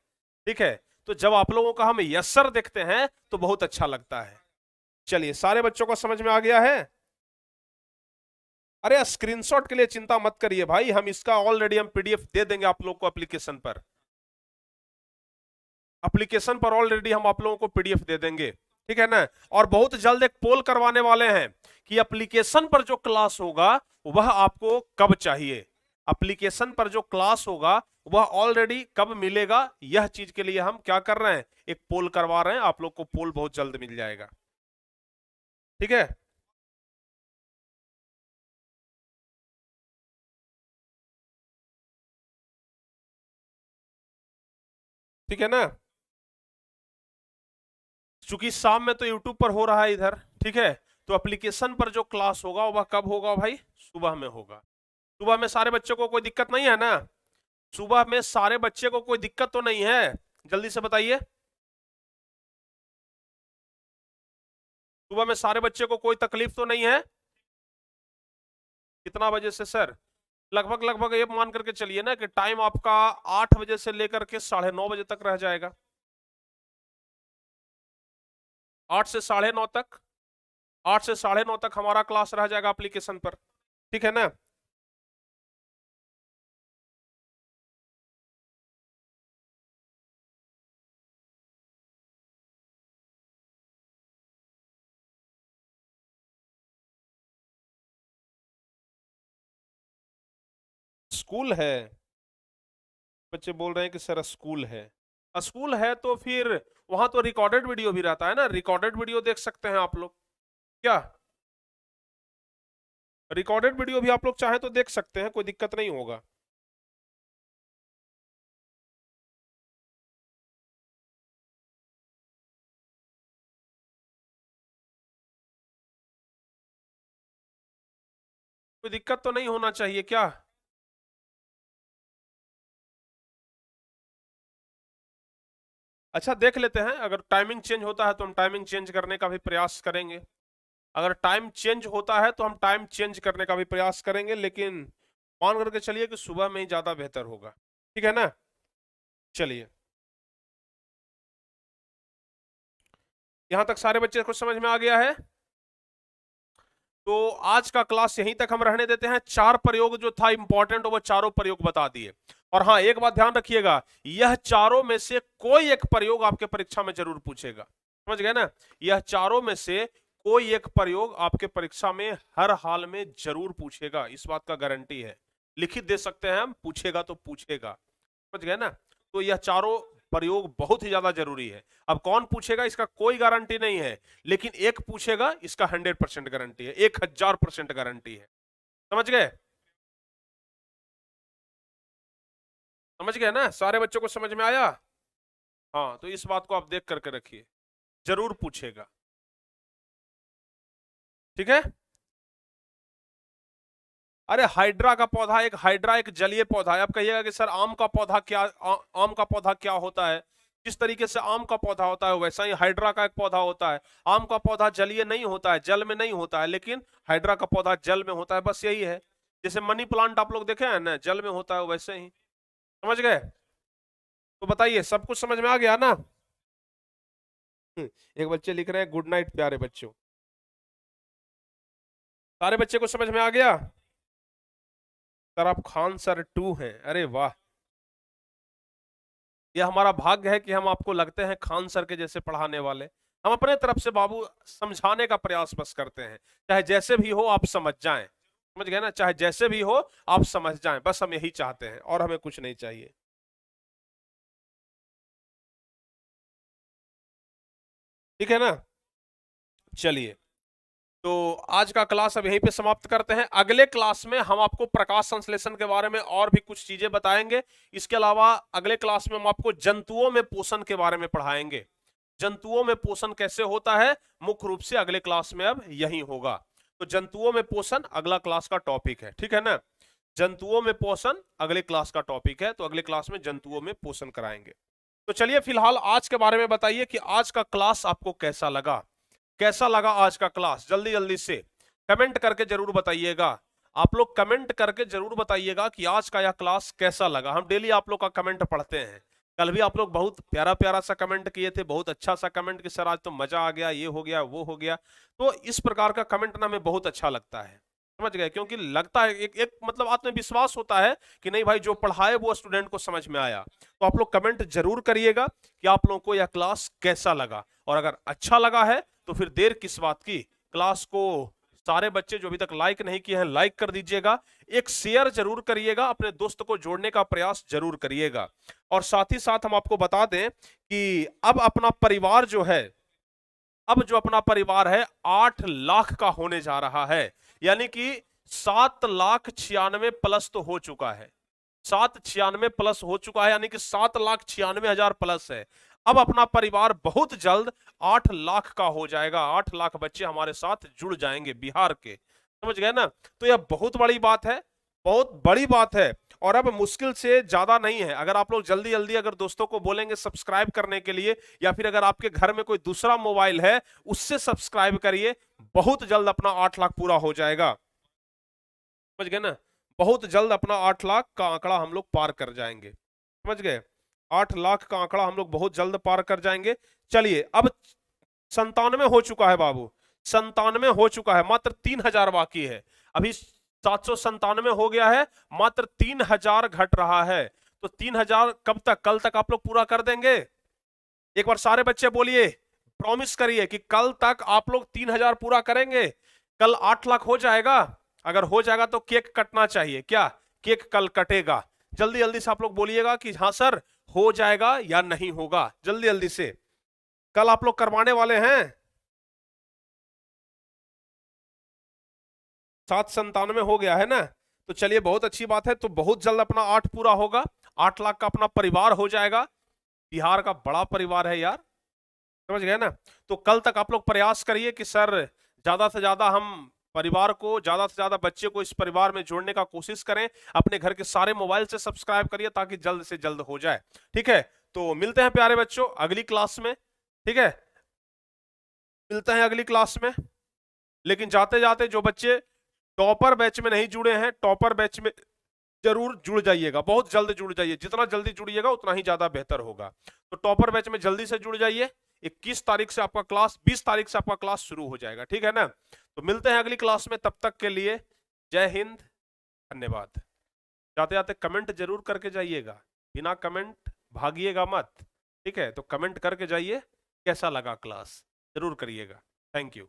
ठीक है। तो जब आप लोगों का हम यस सर देखते हैं तो बहुत अच्छा लगता है। चलिए, सारे बच्चों को समझ में आ गया है? अरे स्क्रीनशॉट के लिए चिंता मत करिए भाई, हम इसका ऑलरेडी हम पीडीएफ दे देंगे आप लोग को एप्लीकेशन पर। एप्लीकेशन पर ऑलरेडी हम आप लोगों को पीडीएफ दे देंगे, ठीक है ना। और बहुत जल्द एक पोल करवाने वाले हैं कि एप्लीकेशन पर जो क्लास होगा वह आपको कब चाहिए। एप्लीकेशन पर जो क्लास होगा वह ऑलरेडी कब मिलेगा, यह चीज के लिए हम क्या कर रहे हैं? एक पोल करवा रहे हैं। आप लोग को पोल बहुत जल्द मिल जाएगा, ठीक है। ठीक है ना? चूंकि शाम में तो यूट्यूब पर हो रहा है इधर, ठीक है। तो एप्लीकेशन पर जो क्लास होगा वह कब होगा भाई? सुबह में होगा। सुबह में सारे बच्चों को कोई दिक्कत नहीं है ना? सुबह में सारे बच्चे को कोई दिक्कत तो नहीं है? जल्दी से बताइए। सुबह में सारे बच्चे को कोई तकलीफ तो नहीं है? कितना बजे से सर? लगभग लगभग ये मान करके चलिए ना कि टाइम आपका 8 बजे से लेकर के 9:30 बजे तक रह जाएगा। 8 से 9:30 तक 8 से 9:30 तक हमारा क्लास रह जाएगा एप्लीकेशन पर, ठीक है ना। स्कूल है, बच्चे बोल रहे हैं कि सर स्कूल है। स्कूल है तो फिर वहां तो रिकॉर्डेड वीडियो भी रहता है ना, रिकॉर्डेड वीडियो देख सकते हैं आप लोग। क्या रिकॉर्डेड वीडियो भी आप लोग चाहें तो देख सकते हैं, कोई दिक्कत नहीं होगा। कोई दिक्कत तो नहीं होना चाहिए क्या। अच्छा देख लेते हैं, अगर टाइमिंग चेंज होता है तो हम टाइमिंग चेंज करने का भी प्रयास करेंगे। अगर टाइम चेंज होता है तो हम टाइम चेंज करने का भी प्रयास करेंगे, लेकिन मान करके चलिए कि सुबह में ही ज्यादा बेहतर होगा, ठीक है ना। चलिए, यहां तक सारे बच्चे को समझ में आ गया है। तो आज का क्लास यहीं तक हम रहने देते हैं। 4 प्रयोग जो था इंपॉर्टेंट, वो चारों प्रयोग बता दिए। और हाँ, एक बात ध्यान रखिएगा, यह चारों में से कोई एक प्रयोग आपके परीक्षा में जरूर पूछेगा, समझ गए ना। यह चारों में से कोई एक प्रयोग आपके परीक्षा में हर हाल में जरूर पूछेगा, इस बात का गारंटी है। लिखित दे सकते हैं हम, पूछेगा तो पूछेगा, समझ गए ना। तो यह चारों प्रयोग बहुत ही ज्यादा जरूरी है। अब कौन पूछेगा इसका कोई गारंटी नहीं है, लेकिन एक पूछेगा इसका 100% गारंटी है, 1000% गारंटी है। समझ गए, समझ गए ना, सारे बच्चों को समझ में आया। हाँ, तो इस बात को आप देख करके रखिए, जरूर पूछेगा, ठीक है। अरे हाइड्रा का पौधा, एक हाइड्रा एक जलीय पौधा है। आप कहिएगा कि सर आम का पौधा क्या, आम का पौधा क्या होता है। जिस तरीके से आम का पौधा होता है वैसा ही हाइड्रा का एक पौधा होता है। आम का पौधा जलीय नहीं होता है, जल में नहीं होता है, लेकिन हाइड्रा का पौधा जल में होता है, बस यही है। जैसे मनी प्लांट आप लोग देखे हैं ना, जल में होता है, वैसे ही, समझ गए। तो बताइए, सब कुछ समझ में आ गया ना। एक बच्चे लिख रहे हैं गुड नाइट प्यारे बच्चों। सारे बच्चे को समझ में आ गया। सर आप खान सर 2 हैं, अरे वाह। यह हमारा भाग्य है कि हम आपको लगते हैं खान सर के जैसे पढ़ाने वाले। हम अपने तरफ से बाबू समझाने का प्रयास बस करते हैं, चाहे जैसे भी हो आप समझ जाएं, समझ गए ना, चाहे जैसे भी हो आप समझ जाएं, बस हम यही चाहते हैं और हमें कुछ नहीं चाहिए, ठीक है ना। चलिए, तो आज का क्लास अब यहीं पे समाप्त करते हैं। अगले क्लास में हम आपको प्रकाश संश्लेषण के बारे में और भी कुछ चीजें बताएंगे। इसके अलावा अगले क्लास में हम आपको जंतुओं में पोषण के बारे में पढ़ाएंगे। जंतुओं में पोषण कैसे होता है, मुख्य रूप से अगले क्लास में अब यही होगा। तो जंतुओं में पोषण अगला क्लास का टॉपिक है, ठीक है ना। जंतुओं में पोषण अगले क्लास का टॉपिक है, तो अगले क्लास में जंतुओं में पोषण कराएंगे। तो चलिए फिलहाल आज के बारे में बताइए कि आज का क्लास आपको कैसा लगा। कैसा लगा आज का क्लास, जल्दी जल्दी से कमेंट करके जरूर बताइएगा। आप लोग कमेंट करके जरूर बताइएगा कि आज का यह क्लास कैसा लगा। हम डेली आप लोग का कमेंट पढ़ते हैं। कल भी आप लोग बहुत प्यारा प्यारा सा कमेंट किए थे, बहुत अच्छा सा कमेंट कि सर आज तो मजा आ गया, ये हो गया वो हो गया। तो इस प्रकार का कमेंट ना हमें बहुत अच्छा लगता है, समझ गए, क्योंकि लगता है एक मतलब आत्मविश्वास होता है कि नहीं भाई जो पढ़ाए वो स्टूडेंट को समझ में आया। तो आप लोग कमेंट जरूर करिएगा कि आप लोगों को यह क्लास कैसा लगा, और अगर अच्छा लगा है तो फिर देर किस बात की, क्लास को सारे बच्चे जो अभी तक लाइक नहीं किए हैं लाइक कर दीजिएगा, एक शेयर जरूर करिएगा, अपने दोस्त को जोड़ने का प्रयास जरूर करिएगा। और साथ ही साथ हम आपको बता दें कि अब अपना परिवार जो है, अब जो अपना परिवार है 8 लाख का होने जा रहा है, यानी कि 7,96,000 प्लस तो हो चुका है, 796 प्लस हो चुका है, यानी कि 7,96,000 प्लस है। अब अपना परिवार बहुत जल्द 8 लाख का हो जाएगा, 8 लाख बच्चे हमारे साथ जुड़ जाएंगे बिहार के, समझ गए ना। तो यह बहुत बड़ी बात है, बहुत बड़ी बात है। और अब मुश्किल से ज्यादा नहीं है, अगर आप लोग जल्दी जल्दी अगर दोस्तों को बोलेंगे सब्सक्राइब करने के लिए, या फिर अगर आपके घर में कोई दूसरा मोबाइल है उससे सब्सक्राइब करिए, बहुत जल्द अपना 8 लाख पूरा हो जाएगा, समझ गए ना। बहुत जल्द अपना 8 लाख का आंकड़ा हम लोग पार कर जाएंगे, समझ गए। 8 लाख का आंकड़ा हम लोग बहुत जल्द पार कर जाएंगे। चलिए, अब 97 हो चुका है बाबू, 797 हो चुका है, मात्र 3000 बाकी है। अभी 797 हो गया है, मात्र 3000 घट रहा है। तो 3000 कब तक, कल तक आप लोग पूरा कर देंगे? एक बार सारे बच्चे बोलिए, प्रॉमिस करिए कि कल तक आप लोग 3000 पूरा करेंगे। कल 8 लाख हो जाएगा। अगर हो जाएगा तो केक कटना चाहिए, क्या केक कल कटेगा? जल्दी जल्दी से आप लोग बोलिएगा कि हाँ सर हो जाएगा या नहीं होगा, जल्दी जल्दी से। कल आप लोग करवाने वाले हैं। 797 हो गया है ना, तो चलिए बहुत अच्छी बात है। तो बहुत जल्द अपना 8 पूरा होगा, 8 लाख का अपना परिवार हो जाएगा। बिहार का बड़ा परिवार है यार, समझ गए ना। तो कल तक आप लोग प्रयास करिए कि सर ज्यादा से ज्यादा हम परिवार को, ज्यादा से ज्यादा बच्चे को इस परिवार में जोड़ने का कोशिश करें। अपने घर के सारे मोबाइल से सब्सक्राइब करिए ताकि जल्द से जल्द हो जाए। ठीक है, तो मिलते हैं प्यारे बच्चों अगली क्लास में। ठीक है, मिलते हैं अगली क्लास में। लेकिन जाते जाते जो बच्चे टॉपर बैच में नहीं जुड़े हैं, टॉपर बैच में जरूर जुड़ जाइएगा, बहुत जल्द जुड़ जाइए। जितना जल्दी जुड़िएगा उतना ही ज्यादा बेहतर होगा। तो टॉपर बैच में जल्दी से जुड़ जाइए। 21 तारीख से आपका क्लास, 20 तारीख से आपका क्लास शुरू हो जाएगा। ठीक है ना, तो मिलते हैं अगली क्लास में। तब तक के लिए जय हिंद, धन्यवाद। जाते जाते कमेंट जरूर करके जाइएगा, बिना कमेंट भागिएगा मत। ठीक है, तो कमेंट करके जाइए कैसा लगा क्लास, जरूर करिएगा। Thank you.